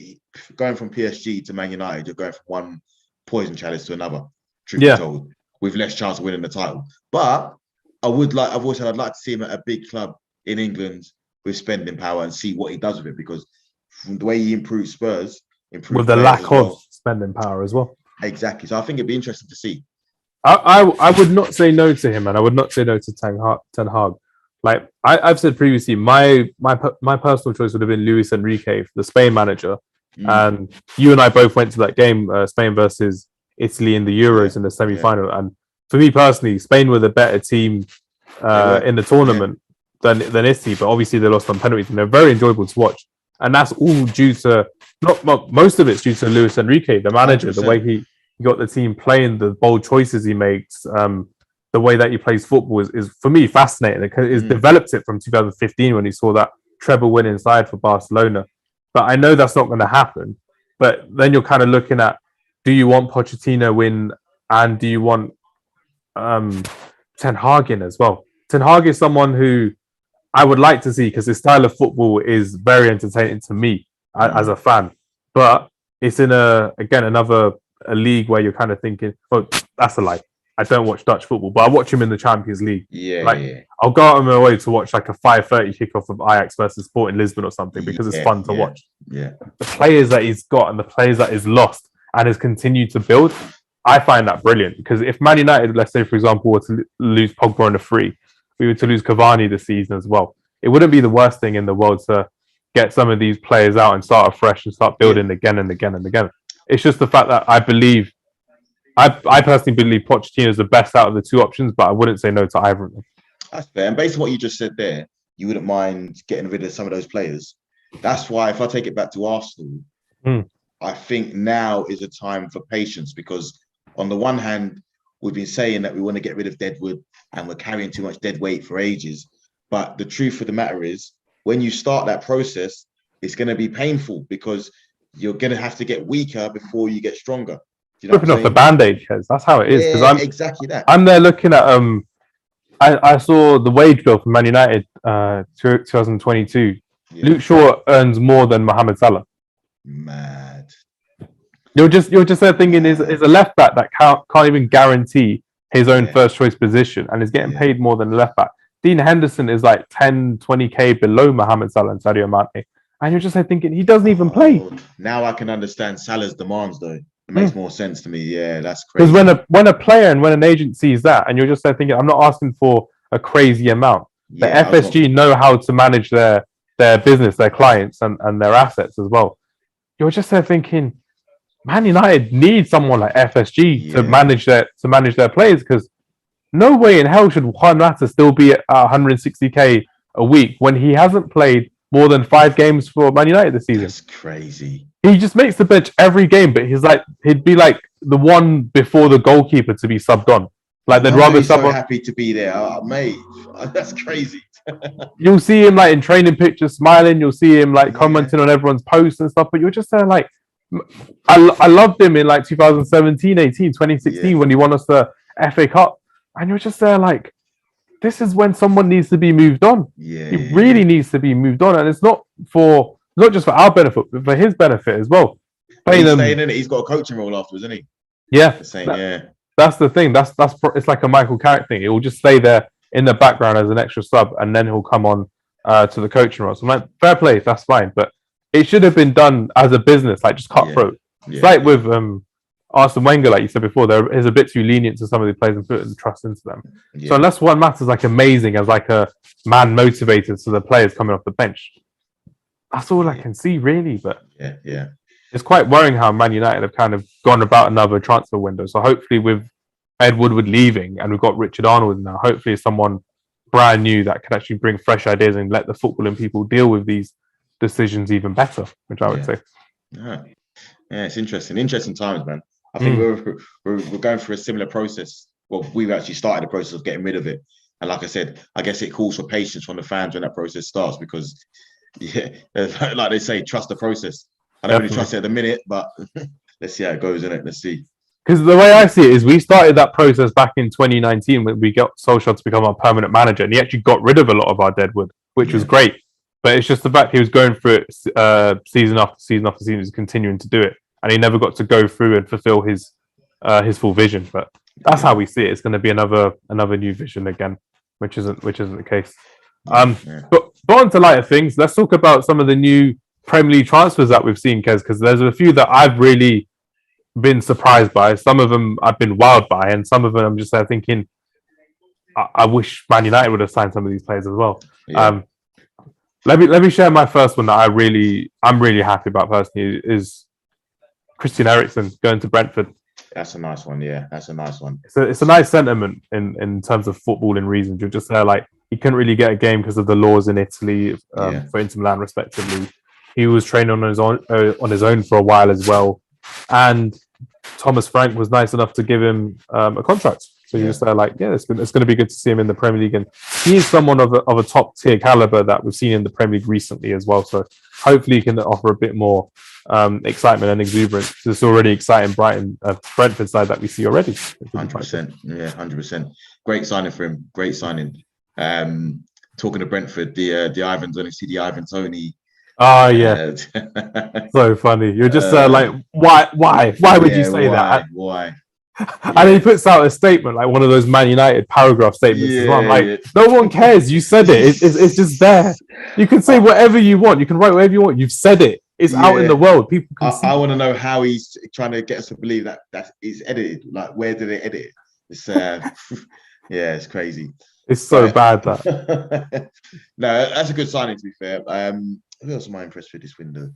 going from PSG to Man United, you're going from one poison chalice to another, truth be told, with less chance of winning the title. But I've always said I'd like to see him at a big club in England with spending power and see what he does with it, because from the way he improved Spurs, with the lack of spending power as well. Exactly. So I think it'd be interesting to see. I would not say no to him, and I would not say no to Ten Hag. Like I've said previously, my personal choice would have been Luis Enrique, the Spain manager. And you and I both went to that game, Spain versus Italy in the Euros in the semi-final. And for me personally, Spain were the better team in the tournament than Italy, but obviously they lost on penalties, and they're very enjoyable to watch. And that's all due to most of it's due to Luis Enrique, the manager, 100%. The way he got the team playing, the bold choices he makes, the way that he plays football is for me fascinating. He's developed it from 2015 when he saw that treble winning side for Barcelona. But I know that's not going to happen. But then you're kind of looking at, do you want Pochettino in and do you want Ten Hag in as well? Ten Hag is someone who I would like to see because his style of football is very entertaining to me as a fan. But it's in another league where you're kind of thinking, oh, that's a lie. I don't watch Dutch football, but I watch him in the Champions League. I'll go out of my way to watch like a 5:30 kickoff of Ajax versus Sporting Lisbon or something because it's fun to watch. The players that he's got and the players that he's lost and has continued to build, I find that brilliant. Because if Man United, let's say for example, were to lose Pogba on a free, we were to lose Cavani this season as well, it wouldn't be the worst thing in the world to get some of these players out and start afresh and start building again and again and again. It's just the fact that I personally believe Pochettino is the best out of the two options, but I wouldn't say no to either of them. That's fair. And based on what you just said there, you wouldn't mind getting rid of some of those players. That's why if I take it back to Arsenal, I think now is a time for patience because on the one hand, we've been saying that we want to get rid of deadwood and we're carrying too much dead weight for ages. But the truth of the matter is, when you start that process, it's going to be painful because you're going to have to get weaker before you get stronger. You know Ripping off the band-aid, because that's how it is. Because I'm exactly that. I'm there looking at I saw the wage bill for Man United 2022. Yeah. Luke Shaw earns more than Mohamed Salah. Mad. You're just there thinking is a left back that can't even guarantee his own first choice position and is getting paid more than a left back. Dean Henderson is like 10, 20k below Mohamed Salah and Sadio Mane. And you're just there thinking he doesn't even play. Now I can understand Salah's demands though. It makes more sense to me. Yeah, that's crazy. Because when a player and when an agent sees that, and you're just there thinking, I'm not asking for a crazy amount. The FSG know how to manage their business, their clients, and their assets as well. You're just there thinking, Man United need someone like FSG to manage their players, because no way in hell should Juan Mata still be at 160k a week when he hasn't played more than 5 games for Man United this season. That's crazy. He just makes the bench every game, but he'd be like the one before the goalkeeper to be subbed on. Like they'd rather sub on. Happy to be there, mate. That's crazy. You'll see him like in training pictures smiling. You'll see him like commenting on everyone's posts and stuff. But you're just there like, I loved him in like 2017, 18, 2016 when he won us the FA Cup, and you're just there like, this is when someone needs to be moved on. He really needs to be moved on, and it's not just for our benefit, but for his benefit as well. He's staying in it. He's got a coaching role afterwards, isn't he? Yeah, that's the thing. That's it's like a Michael Carrick thing. It will just stay there in the background as an extra sub, and then he'll come on to the coaching role. So I'm like, fair play, that's fine, but it should have been done as a business, like just cutthroat. It's like with Arsene Wenger, like you said before, there is a bit too lenient to some of the players and putting trust into them. So unless Juan Mata's like amazing as like a man motivated to the players coming off the bench, that's all I can see really. But it's quite worrying how Man United have kind of gone about another transfer window. So hopefully with Ed Woodward leaving and we've got Richard Arnold now, hopefully it's someone brand new that can actually bring fresh ideas and let the footballing people deal with these decisions even better, which I would say. Yeah, it's interesting times, man. I think we're going through a similar process. Well, we've actually started the process of getting rid of it, and like I said, I guess it calls for patience from the fans when that process starts, because like they say, trust the process. I don't really trust it at the minute, but let's see how it goes, innit? Let's see. Because the way I see it is, we started that process back in 2019 when we got Solskjaer to become our permanent manager, and he actually got rid of a lot of our deadwood, which was great. But it's just the fact he was going through it season after season after season, he's continuing to do it, and he never got to go through and fulfill his full vision. But that's how we see it. It's going to be another new vision again, which isn't the case. But on to lighter things. Let's talk about some of the new Premier League transfers that we've seen, Kez, because there's a few that I've really been surprised by. Some of them I've been wowed by, and some of them I'm just there thinking, I wish Man United would have signed some of these players as well. Let me share my first one that I'm really happy about personally is Christian Eriksen going to Brentford. That's a nice one. Yeah, that's a nice one. It's a nice sentiment in terms of footballing reasons. You're just there like, he couldn't really get a game because of the laws in Italy for Inter Milan respectively. He was training on his own for a while as well, and Thomas Frank was nice enough to give him a contract. So you're just there like, it's going to be good to see him in the Premier League, and he is someone of a top tier caliber that we've seen in the Premier League recently as well. So hopefully he can offer a bit more excitement and exuberance to this already exciting Brentford side that we see already. 100%, 100%. Great signing for him. Great signing. Talking to Brentford, the Ivan Toney. Oh yeah, so funny. You're just like, why would you say that? Why? And he puts out a statement, like one of those Man United paragraph statements. I'm like, no one cares. You said it. It's just there. You can say whatever you want. You can write whatever you want. You've said it. It's out in the world. People can see. I want to know how he's trying to get us to believe that is edited. Like, where did they edit it? It's it's crazy. It's so bad that. No, that's a good signing, to be fair. Who else am I impressed with this window?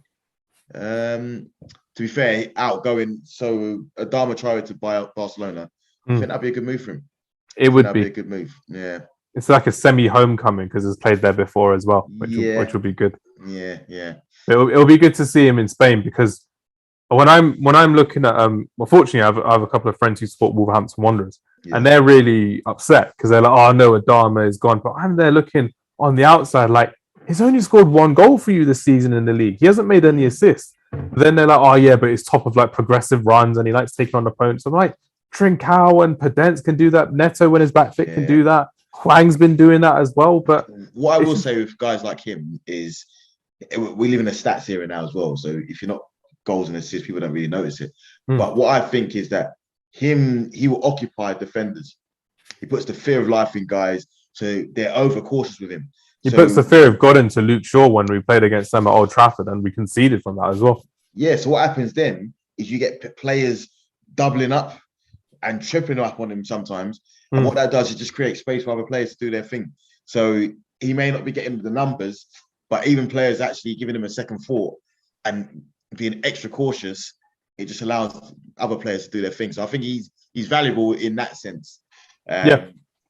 To be fair, outgoing. So Adama Traore to buy out Barcelona. I think that'd be a good move for him. It would be a good move. Yeah. It's like a semi-homecoming because he's played there before as well, which will be good. Yeah. It'll be good to see him in Spain because when I'm looking at unfortunately I have a couple of friends who support Wolverhampton Wanderers, and they're really upset because they're like, oh no, Adama is gone. But I'm there looking on the outside, like, he's only scored 1 goal for you this season in the league. He hasn't made any assists. But then they're like, oh yeah, but he's top of like progressive runs and he likes taking on opponents. I'm like, Trincao and Podence can do that. Neto, when his back fit, can do that. Huang's been doing that as well. But what I will say with guys like him is, we live in a stats era now as well. So if you're not goals and assists, people don't really notice it. But what I think is that he will occupy defenders. He puts the fear of life in guys, so they're overcautious with him. He puts the fear of God into Luke Shaw when we played against them at Old Trafford, and we conceded from that as well. Yeah, so what happens then is you get players doubling up and tripping up on him sometimes. And what that does is just create space for other players to do their thing. So he may not be getting the numbers, but even players actually giving him a second thought and being extra cautious, it just allows other players to do their thing. So I think he's valuable in that sense.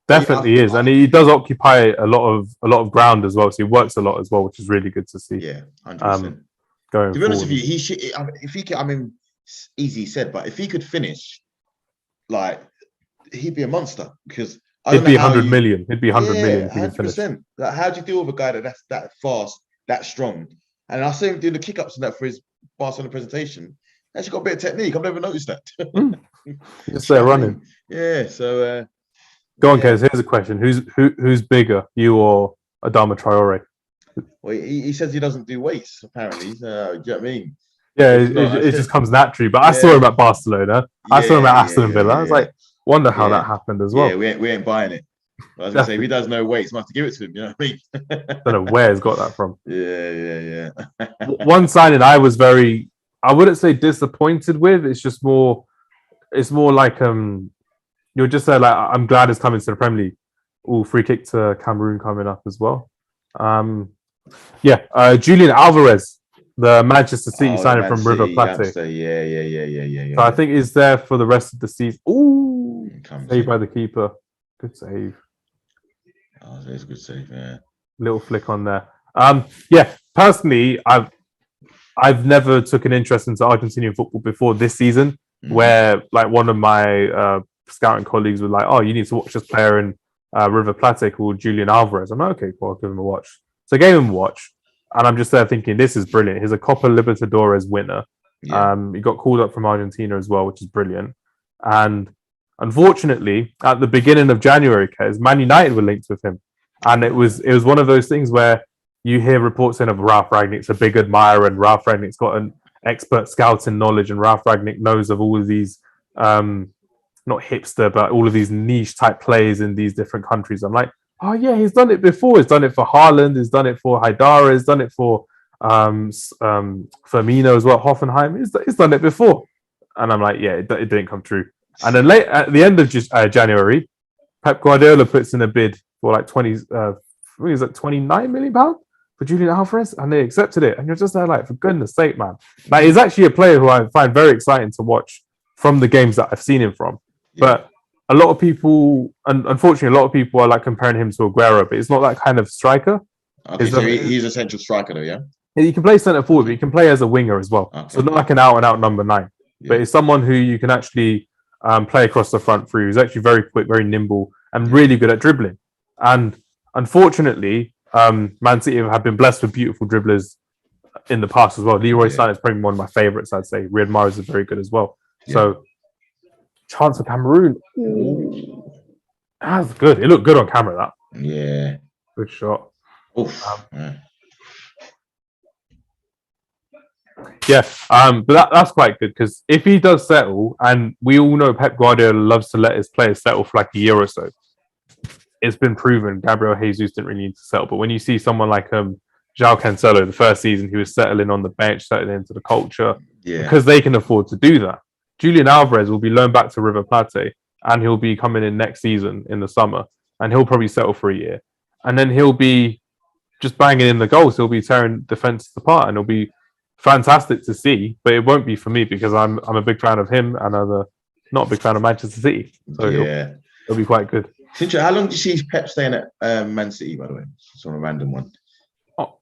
Definitely is, and he does occupy a lot of ground as well. So he works a lot as well, which is really good to see. Yeah, 100%. Going to be honest with you, he should. If he could, I mean, easy said, but if he could finish, like, he'd be a monster because he'd be 100 million. He'd be 100 million. 100%. Like, how do you deal with a guy that's that fast, that strong? And I saw him doing the kick ups and that for his Barcelona presentation. Actually got a bit of technique. I've never noticed that. Just there running. Yeah. So. Go on, Kez. Here's a question: Who's bigger, you or Adama Traore? Well, he says he doesn't do weights. Apparently, do you know what I mean? Yeah, it just comes naturally. But I saw him at Barcelona. I saw him at Aston Villa. I was like, wonder how that happened as well. Yeah, we ain't buying it. I was gonna say, if he does no weights, might have to give it to him. You know what I mean? Don't know where he's got that from. Yeah. One signing I wouldn't say disappointed with. It's more like you're just like, I'm glad it's coming to the Premier League. Oh, free kick to Cameroon coming up as well. Julian Alvarez, the Manchester City signing from River Plate. Yeah. So I think he's there for the rest of the season. Ooh, saved by the keeper. Good save. Oh, that's a good save. Yeah. Little flick on there. Personally, I've never took an interest into Argentinian football before this season, where like one of my scouting colleagues was like, "Oh, you need to watch this player in River Plate called Julian Alvarez." I'm like, "Okay, cool, I'll give him a watch." So I gave him a watch, and I'm just there thinking, "This is brilliant." He's a Copa Libertadores winner. Yeah. He got called up from Argentina as well, which is brilliant. And unfortunately, at the beginning of January, Man United were linked with him, and it was one of those things where you hear reports saying of Ralph Rangnick's a big admirer, and Ralph Rangnick's got an expert scouting knowledge, and Ralph Rangnick knows of all of these. Not hipster, but all of these niche type players in these different countries. I'm like, oh yeah, he's done it before. He's done it for Haaland. He's done it for Haidara. He's done it for Firmino as well. Hoffenheim. He's done it before. And I'm like, yeah, it didn't come true. And then late at the end of January, Pep Guardiola puts in a bid for like 29 million pounds for Julian Alvarez, and they accepted it. And you're just there like, for goodness sake, man. Like, he's actually a player who I find very exciting to watch from the games that I've seen him from. But a lot of people, and unfortunately, a lot of people are like comparing him to Aguero, but it's not that kind of striker. Okay, so he's a central striker, though, yeah? He can play centre forward, but he can play as a winger as well. Okay. So not like an out-and-out number 9. Yeah. But it's someone who you can actually play across the front through. He's actually very quick, very nimble, and really good at dribbling. And unfortunately, Man City have been blessed with beautiful dribblers in the past as well. Leroy Sané is probably one of my favourites, I'd say. Riyad Mahrez is very good as well. Yeah. So, chance for Cameroon. Ooh. That's good. It looked good on camera, that. Yeah. Good shot. But that's quite good, because if he does settle, and we all know Pep Guardiola loves to let his players settle for like a year or so, it's been proven Gabriel Jesus didn't really need to settle. But when you see someone like João Cancelo, the first season, he was settling on the bench, settling into the culture, because they can afford to do that. Julian Alvarez will be loaned back to River Plate, and he'll be coming in next season in the summer, and he'll probably settle for a year. And then he'll be just banging in the goals. He'll be tearing defenses apart, and it'll be fantastic to see. But it won't be for me, because I'm a big fan of him, and I'm not a big fan of Manchester City. So it'll be quite good. Sintra, how long do you see Pep staying at Man City, by the way? It's on a random one. Oh,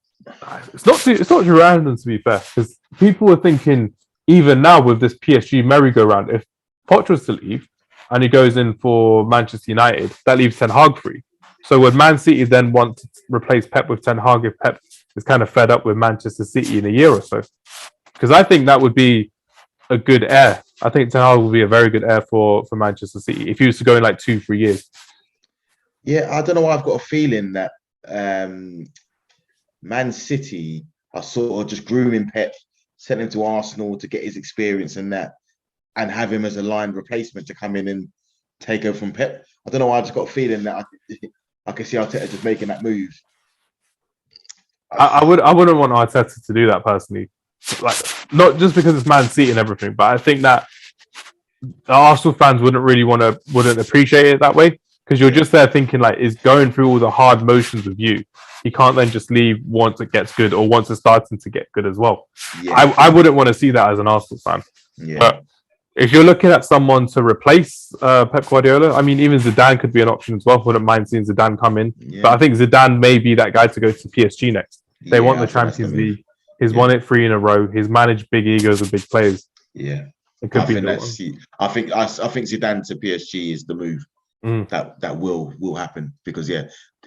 it's not too random, to be fair, because people were thinking even now with this PSG merry-go-round, if Poch was to leave and he goes in for Manchester United, that leaves Ten Hag free. So would Man City then want to replace Pep with Ten Hag if Pep is kind of fed up with Manchester City in a year or so? Because I think that would be a good heir. I think Ten Hag would be a very good heir for Manchester City if he was to go in like 2-3 years. Yeah, I don't know why I've got a feeling that Man City are sort of just grooming Pep, sent him to Arsenal to get his experience and that, and have him as a line replacement to come in and take over from Pep. I don't know why I just got a feeling that I can see Arteta just making that move. I wouldn't want Arteta to do that personally. Like, not just because it's Man City and everything, but I think that the Arsenal fans wouldn't appreciate it that way, because you're just there thinking like, is going through all the hard motions with you. He can't then just leave once it gets good or once it's starting to get good as well. Yeah. I wouldn't want to see that as an Arsenal fan. Yeah. But if you're looking at someone to replace Pep Guardiola, I mean, even Zidane could be an option as well. Wouldn't mind seeing Zidane come in. Yeah. But I think Zidane may be that guy to go to PSG next. They want the Champions League. He's won it 3 in a row. He's managed big egos of big players. Yeah. It could be I think Zidane to PSG is the move that will happen, because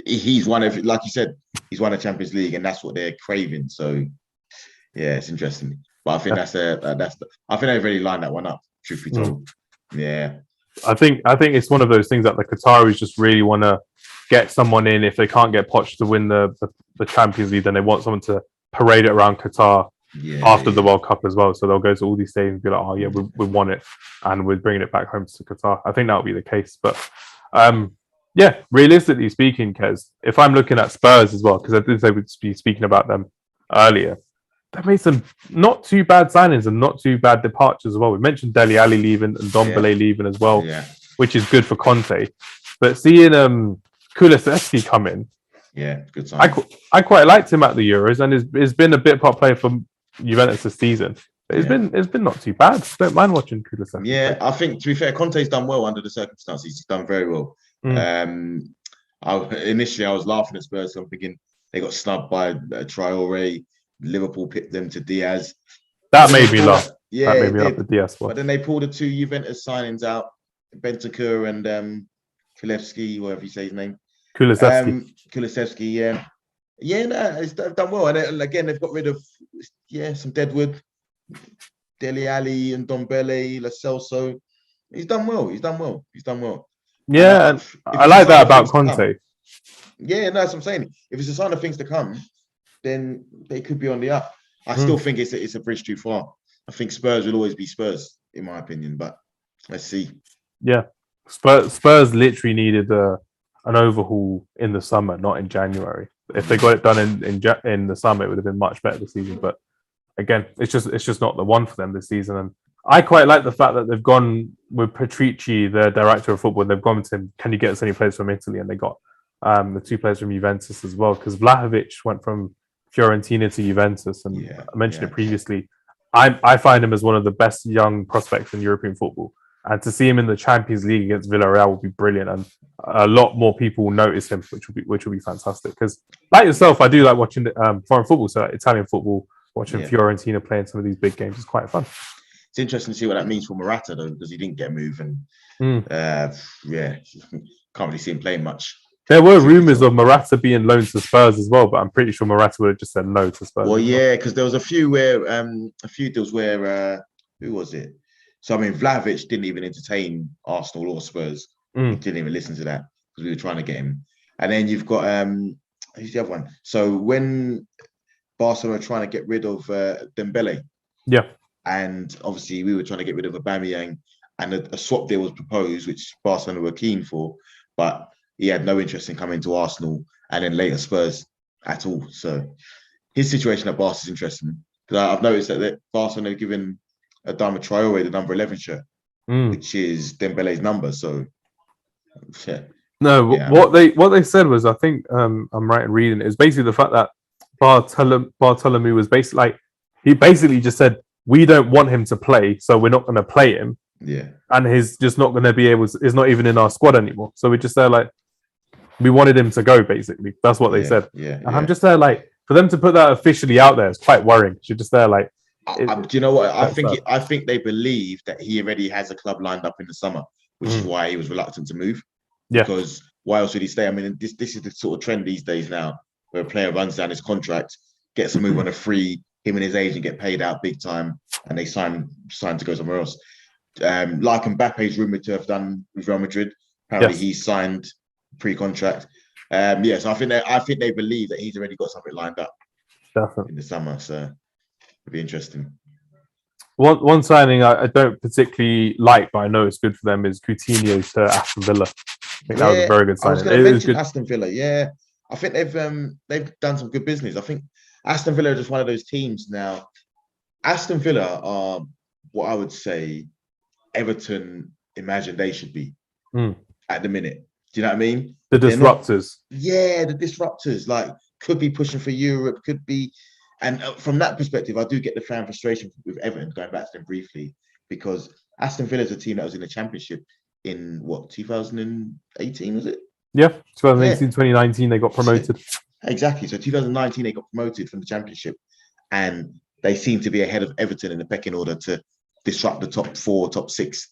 he's won every, like you said, he's won a Champions League and that's what they're craving. So yeah, it's interesting. But I think I think they've really lined that one up, truth be told. Yeah. I think it's one of those things that the Qataris just really want to get someone in. If they can't get Poch to win the Champions League, then they want someone to parade it around Qatar after the World Cup as well. So they'll go to all these stadiums and be like, oh yeah, we won it and we're bringing it back home to Qatar. I think that'll be the case. But realistically speaking, Kez, if I'm looking at Spurs as well, because I did say we'd be speaking about them earlier, they made some not too bad signings and not too bad departures as well. We mentioned Dele Alli leaving and Ndombele leaving as well, which is good for Conte. But seeing Kulusevski come in, good sign. I quite liked him at the Euros, and he's been a bit part player for Juventus this season. But it's been not too bad. Don't mind watching Kulusevski. Yeah, I think, to be fair, Conte's done well under the circumstances. He's done very well. Initially, I was laughing at Spurs. So I'm thinking they got snubbed by Traore. Liverpool picked them to Diaz. That made me laugh. Yeah, that made me laugh, the Diaz one. But then they pulled the 2 Juventus signings out, Bentancur and Kulevsky, whatever you say his name. Kulusevski, yeah. Yeah, no, it's done well. And again, they've got rid of some deadwood, Dele Alli and Ndombele, Lo Celso. He's done well. Yeah, and I like that about Conte. Yeah, no, that's what I'm saying. If it's a sign of things to come, then they could be on the up. I still think it's a bridge too far. I think Spurs will always be Spurs, in my opinion. But let's see. Yeah, Spurs literally needed an overhaul in the summer, not in January. If they got it done in the summer, it would have been much better this season. But again, it's just not the one for them this season. And I quite like the fact that they've gone with Patrici, the director of football. They've gone to him, can you get us any players from Italy? And they got the 2 players from Juventus as well, because Vlahovic went from Fiorentina to Juventus, and I mentioned it previously. I find him as one of the best young prospects in European football, and to see him in the Champions League against Villarreal would be brilliant, and a lot more people will notice him, which will be fantastic. Because like yourself, I do like watching foreign football, so like Italian football, watching Fiorentina playing some of these big games is quite fun. It's interesting to see what that means for Morata though, because he didn't get a move, and can't really see him playing much. There were rumours of Morata being loaned to Spurs as well, but I'm pretty sure Morata would have just said no to Spurs. Well, yeah, because there was a few deals where who was it? So I mean, Vlahovic didn't even entertain Arsenal or Spurs. He didn't even listen to that because we were trying to get him. And then you've got who's the other one? So when Barcelona were trying to get rid of Dembele, and obviously we were trying to get rid of Aubameyang, and a swap deal was proposed, which Barcelona were keen for, but he had no interest in coming to Arsenal and then later Spurs at all. So his situation at Barca is interesting, because I've noticed that Barcelona have given Adama Traore the number 11 shirt, which is Dembele's number. So what they said was, I think I'm right in reading it, is basically the fact that Bartholomew was he basically just said, we don't want him to play, so we're not going to play him. Yeah, and he's just not going to be able to, he's not even in our squad anymore. So we're just there like, we wanted him to go, basically. That's what they said. And I'm just there like, for them to put that officially out there is quite worrying. You're just there like, Do you know what? That's that. I think they believe that he already has a club lined up in the summer, which is why he was reluctant to move. Yeah. Because why else would he stay? I mean, this is the sort of trend these days now, where a player runs down his contract, gets a move on a free, him and his agent get paid out big time, and they sign to go somewhere else. Like Mbappe's rumored to have done with Real Madrid. Apparently, he's signed pre-contract. So I think they believe that he's already got something lined up in the summer. So it'll be interesting. One signing I don't particularly like, but I know it's good for them is Coutinho to Aston Villa. I think that was a very good signing. I was going to mention Aston Villa. Yeah, I think they've done some good business. I think Aston Villa are just one of those teams now. Aston Villa are what I would say Everton imagined they should be at the minute. Do you know what I mean? The disruptors. The disruptors. Like, could be pushing for Europe, could be. And from that perspective, I do get the fan frustration with Everton, going back to them briefly, because Aston Villa is a team that was in the Championship in, 2018, was it? Yeah, 2018, 2019, they got promoted. Exactly. So 2019, they got promoted from the Championship, and they seem to be ahead of Everton in the pecking order to disrupt the top 4, top 6.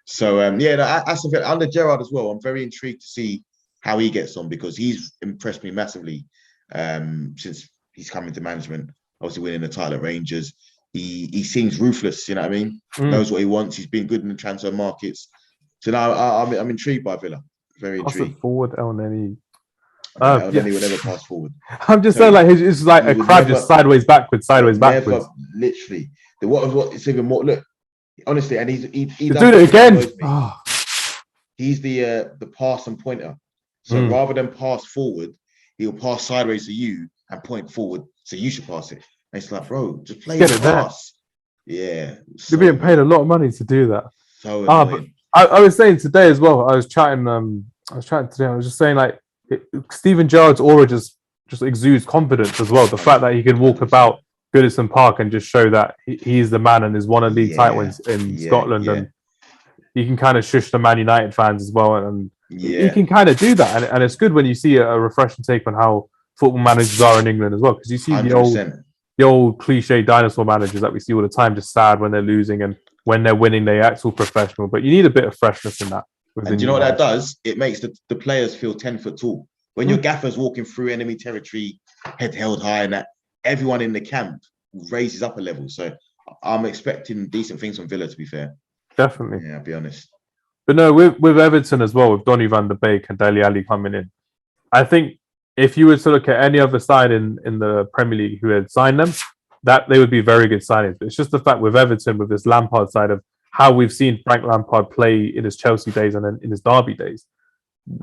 So, Aston Villa, under Gerrard as well, I'm very intrigued to see how he gets on, because he's impressed me massively since he's come into management, obviously winning the title at Rangers. He seems ruthless, you know what I mean? Knows what he wants. He's been good in the transfer markets. So now I'm intrigued by Villa. Very intrigued. Pass forward, El Neni. El Neni will never pass forward. I'm just saying, like, it's like a crab, just sideways, backwards. Literally. It's even more. Look, honestly, and he's doing it again. He's the pass and pointer. So rather than pass forward, he'll pass sideways to you and point forward, so you should pass it. And it's like, bro, just play the pass. Yeah. You're being paid a lot of money to do that. So annoying. But I was saying today as well, I was chatting today, I was just saying, like, Steven Gerrard's aura just exudes confidence as well. The fact that he can walk about Goodison Park and just show that he's the man and has won a league title in Scotland, and he can kind of shush the Man United fans as well, and he can kind of do that, and it's good when you see a refreshing take on how football managers are in England as well, because you see 100%. the old cliche dinosaur managers that we see all the time, just sad when they're losing, and when they're winning they act all professional, but you need a bit of freshness in that. And do you know what that does? It makes the players feel 10 foot tall. When your gaffer's walking through enemy territory, head held high, and that everyone in the camp raises up a level. So I'm expecting decent things from Villa, to be fair. Definitely. Yeah, I'll be honest. But no, with Everton as well, with Donny van der Beek and Dele Alli coming in, I think if you were to look at any other side in the Premier League who had signed them, that they would be very good signings. But it's just the fact with Everton, with this Lampard side of how we've seen Frank Lampard play in his Chelsea days and then in his Derby days.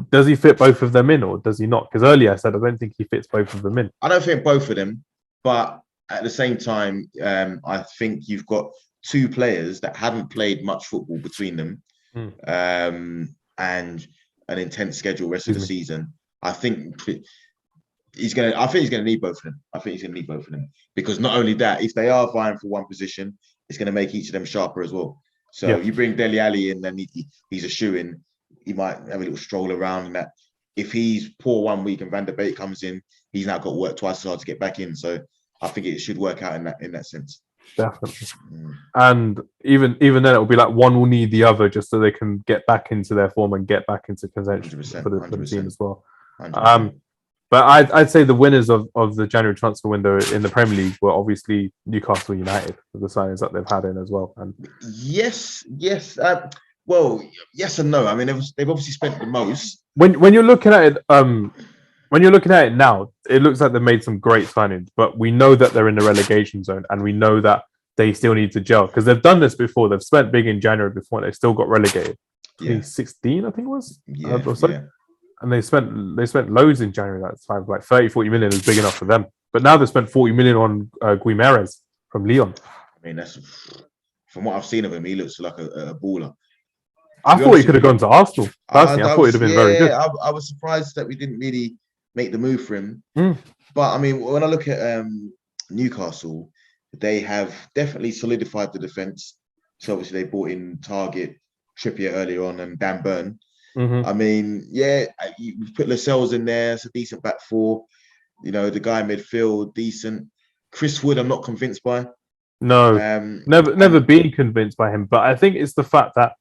Does he fit both of them in, or does he not? Because earlier I said I don't think he fits both of them in. I don't think both of them, but at the same time, I think you've got two players that haven't played much football between them, and an intense schedule rest of the season. I think he's gonna need both of them. I think he's gonna need both of them, because not only that, if they are vying for one position, it's gonna make each of them sharper as well. So you bring Dele Alli in, then he's a shoe-in. He might have a little stroll around, and that if he's poor one week and Van der Beek comes in, he's now got to work twice as hard to get back in. So I think it should work out in that sense. Definitely. And even then, it will be like one will need the other just so they can get back into their form and get back into contention for the team as well. 100%. But I'd say the winners of the January transfer window in the Premier League were obviously Newcastle United, with the signings that they've had in as well. And yes. Well, yes and no. I mean, they've obviously spent the most. When you're looking at it, now, it looks like they've made some great signings, but we know that they're in the relegation zone, and we know that they still need to gel, because they've done this before. They've spent big in January before, and they still got relegated. 2016, I think it was. And they spent loads in January. That's fine. Like 30-40 million is big enough for them. But now they spent 40 million on Guimarães from Lyon. I mean, that's, from what I've seen of him, he looks like a baller. I thought he could have gone to Arsenal. Personally, I thought he'd have been very good. I was surprised that we didn't really make the move for him. But I mean, when I look at Newcastle, they have definitely solidified the defense. So obviously they brought in Target, Trippier earlier on, and Dan Burn. I mean, you put Lascelles in there. It's a decent back four. You know, the guy in midfield, decent. Chris Wood, I'm not convinced by. No, never And been convinced by him. But I think it's the fact that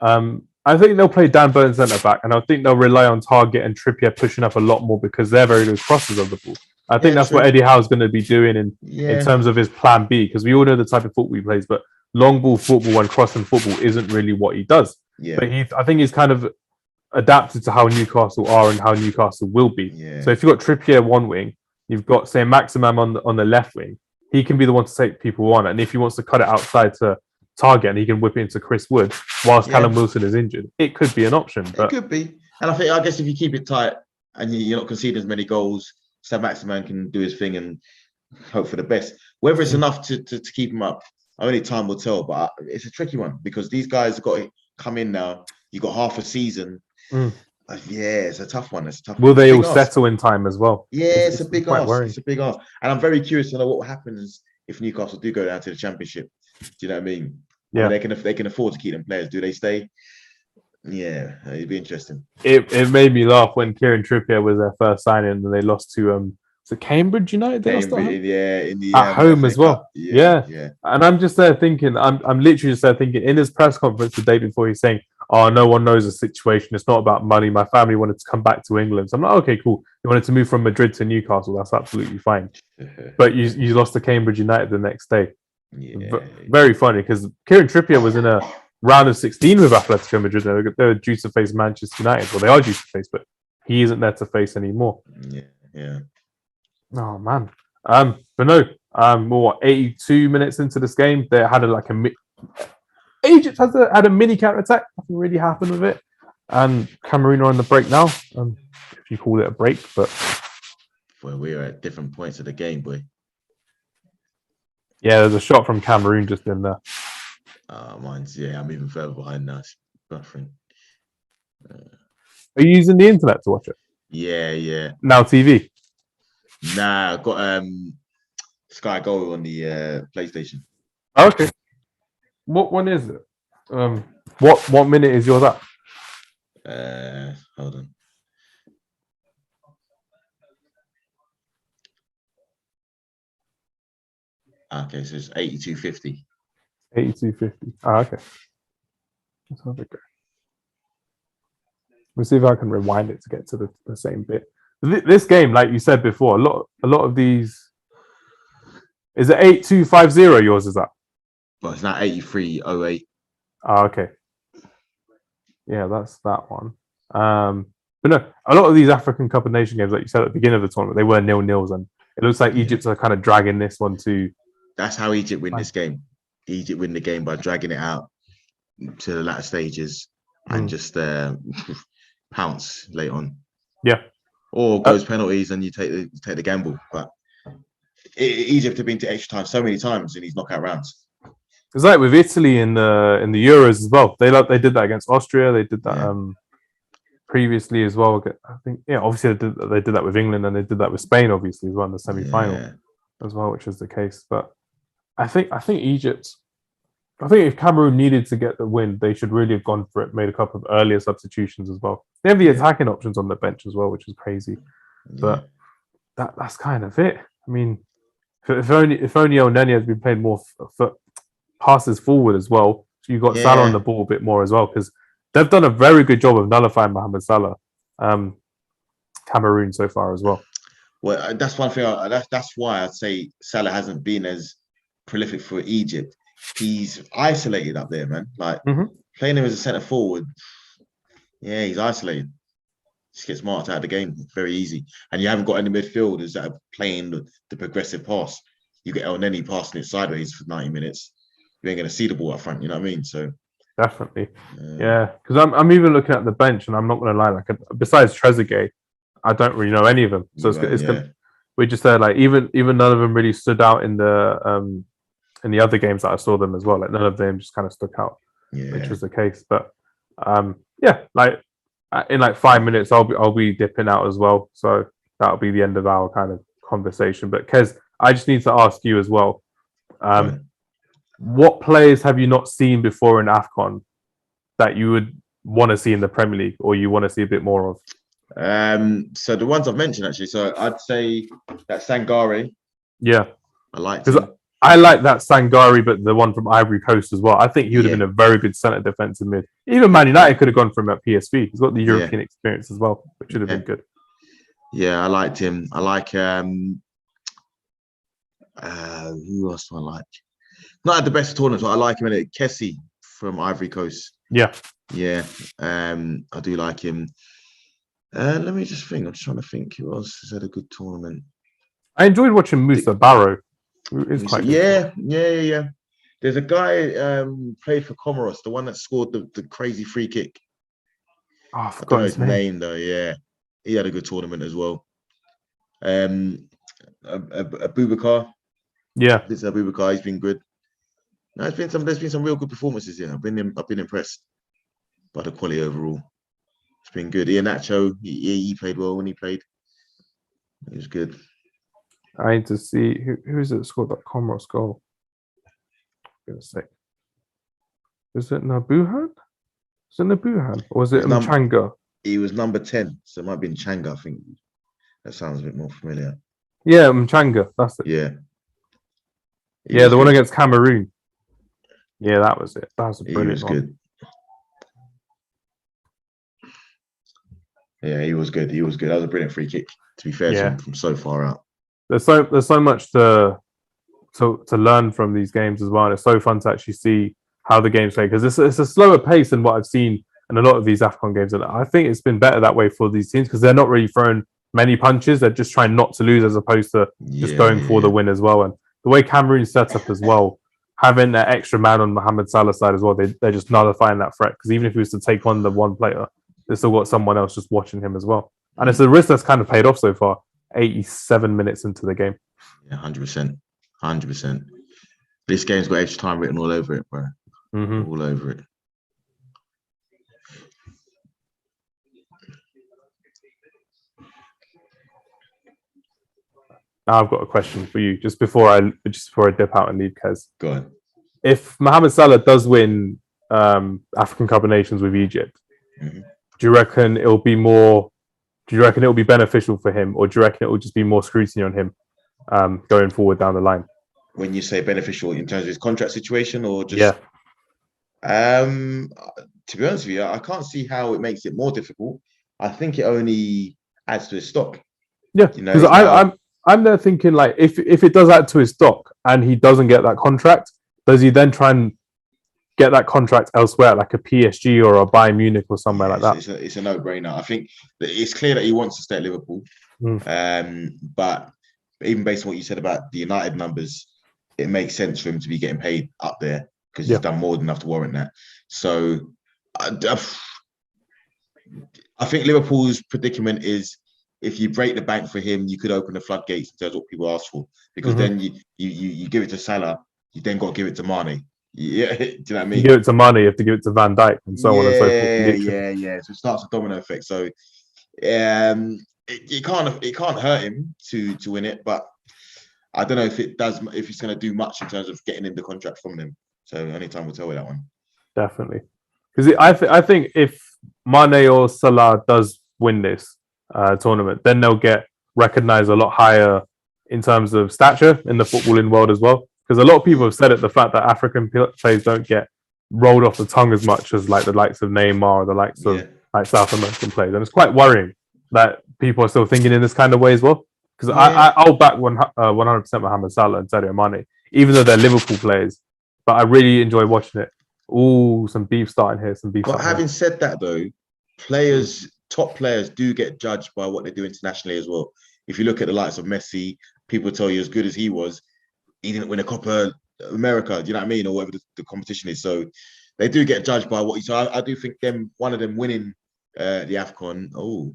I think they'll play Dan Burn centre back, and I think they'll rely on Target and Trippier pushing up a lot more because they're very good crosses of the ball. I think that's what Eddie Howe's going to be doing in terms of his plan B, because we all know the type of football he plays, but long ball football and crossing football isn't really what he does. Yeah. But I think he's kind of adapted to how Newcastle are and how Newcastle will be. Yeah. So if you've got Trippier one wing, you've got, say, Maximum on the left wing, he can be the one to take people on. And if he wants to cut it outside to Target and he can whip it into Chris Wood whilst Callum Wilson is injured, it could be an option. But... It could be. And I guess if you keep it tight and you're not conceding as many goals, so Maximan can do his thing and hope for the best. Whether it's enough to keep him up, only time will tell. But it's a tricky one because these guys have got to come in now. You've got half a season. Yeah, it's a tough one. It's a tough Will one. they all settle in time as well? Yeah, it's a big ask. It's a big ask. And I'm very curious to know what happens if Newcastle do go down to the Championship. Do you know what I mean? Yeah. They can afford to keep them players. Do they stay? Yeah, it'd be interesting. It made me laugh when Kieran Trippier was their first signing and they lost to Cambridge United. At home as well. Yeah. And I'm just there thinking, I'm literally just there thinking in his press conference the day before, he's saying, "Oh, no one knows the situation. It's not about money. My family wanted to come back to England." So I'm like, okay, cool. You wanted to move from Madrid to Newcastle. That's absolutely fine. But you lost to Cambridge United the next day. Yeah. Very funny because Kieran Trippier was in a round of 16 with Atletico Madrid. They were due to face Manchester United. Well, they are due to face, but he isn't there to face anymore. Yeah. Oh man. But no. More 82 minutes into this game, they had Egypt had a mini counter attack. Nothing really happened with it, and Cameroon are on the break now. If you call it a break, but well, we're at different points of the game, boy. Yeah, there's a shot from Cameroon just in there. I'm even further behind now. It's buffering. Are you using the internet to watch it? Yeah. Now TV? Nah, I've got Sky Go on the PlayStation. Oh, okay. What one is it? What minute is yours at? Hold on. Okay, so it's 82.50. 82.50. Okay. Let's have a go. We'll see if I can rewind it to get to the same bit. This game, like you said before, a lot of these. Is it 8250? Yours is that? Well, it's now 8308. Okay. Yeah, that's that one. But no, a lot of these African Cup of Nations games, like you said at the beginning of the tournament, they were 0-0s, and it looks like Egypt are kind of dragging this one to. That's how Egypt win this game. Egypt win the game by dragging it out to the latter stages and just pounce late on. Yeah. Or goes penalties and you take the gamble. But Egypt have been to extra time so many times in these knockout rounds. It's like with Italy in the Euros as well. They did that against Austria. They did that previously as well. I think obviously they did that with England, and they did that with Spain obviously as well in the semi-final as well, which was the case. But I think Egypt. I think if Cameroon needed to get the win, they should really have gone for it. Made a couple of earlier substitutions as well. They have the attacking options on the bench as well, which is crazy. But that's kind of it. I mean, if only El Neni had been playing more passes forward as well, so you got Salah on the ball a bit more as well, because they've done a very good job of nullifying Mohamed Salah, Cameroon so far as well. Well, that's one thing. That's why I'd say Salah hasn't been as prolific for Egypt. He's isolated up there, man. Like playing him as a centre forward, he's isolated. Just gets marked out of the game very easy. And you haven't got any midfielders that are playing the progressive pass. You get El Neni passing it sideways for 90 minutes. You ain't going to see the ball up front. You know what I mean? So definitely, because I'm even looking at the bench, and I'm not going to lie. Like besides Trezeguet, I don't really know any of them. So we're just there. Like even none of them really stood out in the other games that I saw them as well. Like none of them just kind of stuck out, which was the case. But like in like 5 minutes, I'll be dipping out as well. So that'll be the end of our kind of conversation. But Kez, I just need to ask you as well. What players have you not seen before in Afcon that you would want to see in the Premier League, or you want to see a bit more of? So the ones I've mentioned actually. So I'd say that Sangare. Yeah, I liked him. I like that Sangari, but the one from Ivory Coast as well. I think he would have been a very good centre defensive mid. Even Man United could have gone from at PSV. He's got the European experience as well, which would have been good. Yeah, I liked him. I like who else do I like? Not at the best tournaments, but I like him in it. Kessie from Ivory Coast. Yeah. I do like him. Let me just think. I'm just trying to think who else has had a good tournament. I enjoyed watching Musa Barrow. It's quite good. Yeah. There's a guy played for Comoros, the one that scored the crazy free kick. Oh, I I forgot don't know his his name though. Yeah, he had a good tournament as well. Abubakar. Yeah, This Abubakar, he's been good. No, there's been some real good performances here. I've been impressed by the quality overall. It's been good. Iheanacho, he played well when he played. He was good. I need to see who is it that scored that Comoros goal. I'm gonna say, is it Nabuhan? Is it Nabuhan or was it Mchanga? He was number 10, so it might be Changa. I think that sounds a bit more familiar. Yeah, Mchanga. That's it. Yeah. The one against Cameroon. Yeah, that was it. That was a brilliant one. Good. Yeah, he was good. That was a brilliant free kick. To be fair to him, from so far out. There's so much to learn from these games as well. And it's so fun to actually see how the games play because it's a slower pace than what I've seen in a lot of these Afcon games. And I think it's been better that way for these teams because they're not really throwing many punches. They're just trying not to lose as opposed to just going for the win as well. And the way Cameroon's set up as well, having that extra man on Mohamed Salah's side as well, they're just nullifying that threat. Because even if he was to take on the one player, they've still got someone else just watching him as well. And it's a risk that's kind of paid off so far, 87 minutes into the game. Yeah, 100%. 100%. This game's got extra time written all over it, bro. Mm-hmm. All over it. Now I've got a question for you just before I dip out and leave, Kez. Go on. If Mohamed Salah does win African Cup of Nations with Egypt, do you reckon it'll be beneficial for him, or do you reckon it will just be more scrutiny on him going forward down the line? When you say beneficial in terms of his contract situation, or just to be honest with you, I can't see how it makes it more difficult. I think it only adds to his stock. Yeah, because I'm there thinking like if it does add to his stock and he doesn't get that contract, does he then try and get that contract elsewhere, like a PSG or a Bayern Munich or somewhere like that? It's a no-brainer. I think that it's clear that he wants to stay at Liverpool. But even based on what you said about the United numbers, it makes sense for him to be getting paid up there because he's done more than enough to warrant that. So I think Liverpool's predicament is if you break the bank for him, you could open the floodgates in terms of what people ask for. Because then you give it to Salah, you then got to give it to Mane. Yeah, do you know what I mean? You give it to Mane, you have to give it to Van Dijk, and so on and so forth. Yeah. So it starts a domino effect. So it can't hurt him to win it, but I don't know if it's going to do much in terms of getting in the contract from them. So only time will tell with that one. Definitely, because I think if Mane or Salah does win this tournament, then they'll get recognised a lot higher in terms of stature in the footballing world as well. Because a lot of people have said it, the fact that African players don't get rolled off the tongue as much as like the likes of Neymar or the likes of like South American players, and it's quite worrying that people are still thinking in this kind of way as well. Because I'll back 100% Mohamed Salah and Sadio Mane, even though they're Liverpool players. But I really enjoy watching it. Ooh, some beef starting here. But having said that, though, top players do get judged by what they do internationally as well. If you look at the likes of Messi, people tell you as good as he was, he didn't win a Copa America. Do you know what I mean, or whatever the competition is. So they do get judged by what. So I do think one of them winning the Afcon. Oh,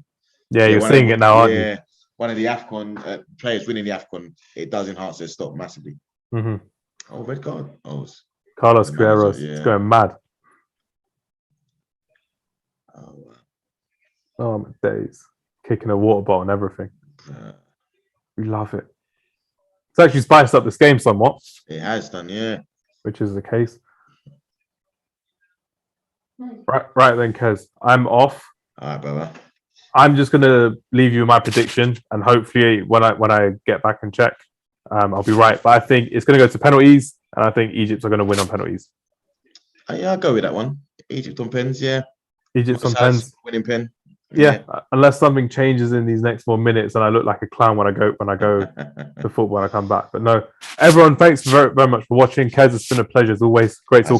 yeah, you're seeing it now, aren't you? Yeah, one of the Afcon players winning the Afcon, it does enhance their stock massively. Mm-hmm. Oh, red card. Oh, Carlos Queiroz. It's going mad. Oh my days! Kicking a water bottle and everything. We love it. It's actually spiced up this game somewhat. It has done, yeah. Which is the case. Right then, Kez. I'm off. All right, brother. I'm just gonna leave you my prediction, and hopefully, when I get back and check, I'll be right. But I think it's going to go to penalties, and I think Egypt are going to win on penalties. Yeah, I'll go with that one. Egypt on pens, yeah. Egypt on pens, winning pen. Yeah, unless something changes in these next 4 minutes and I look like a clown when I go to football when I come back. But no, everyone, thanks very, very much for watching. Kez, it's been a pleasure as always. Great talking.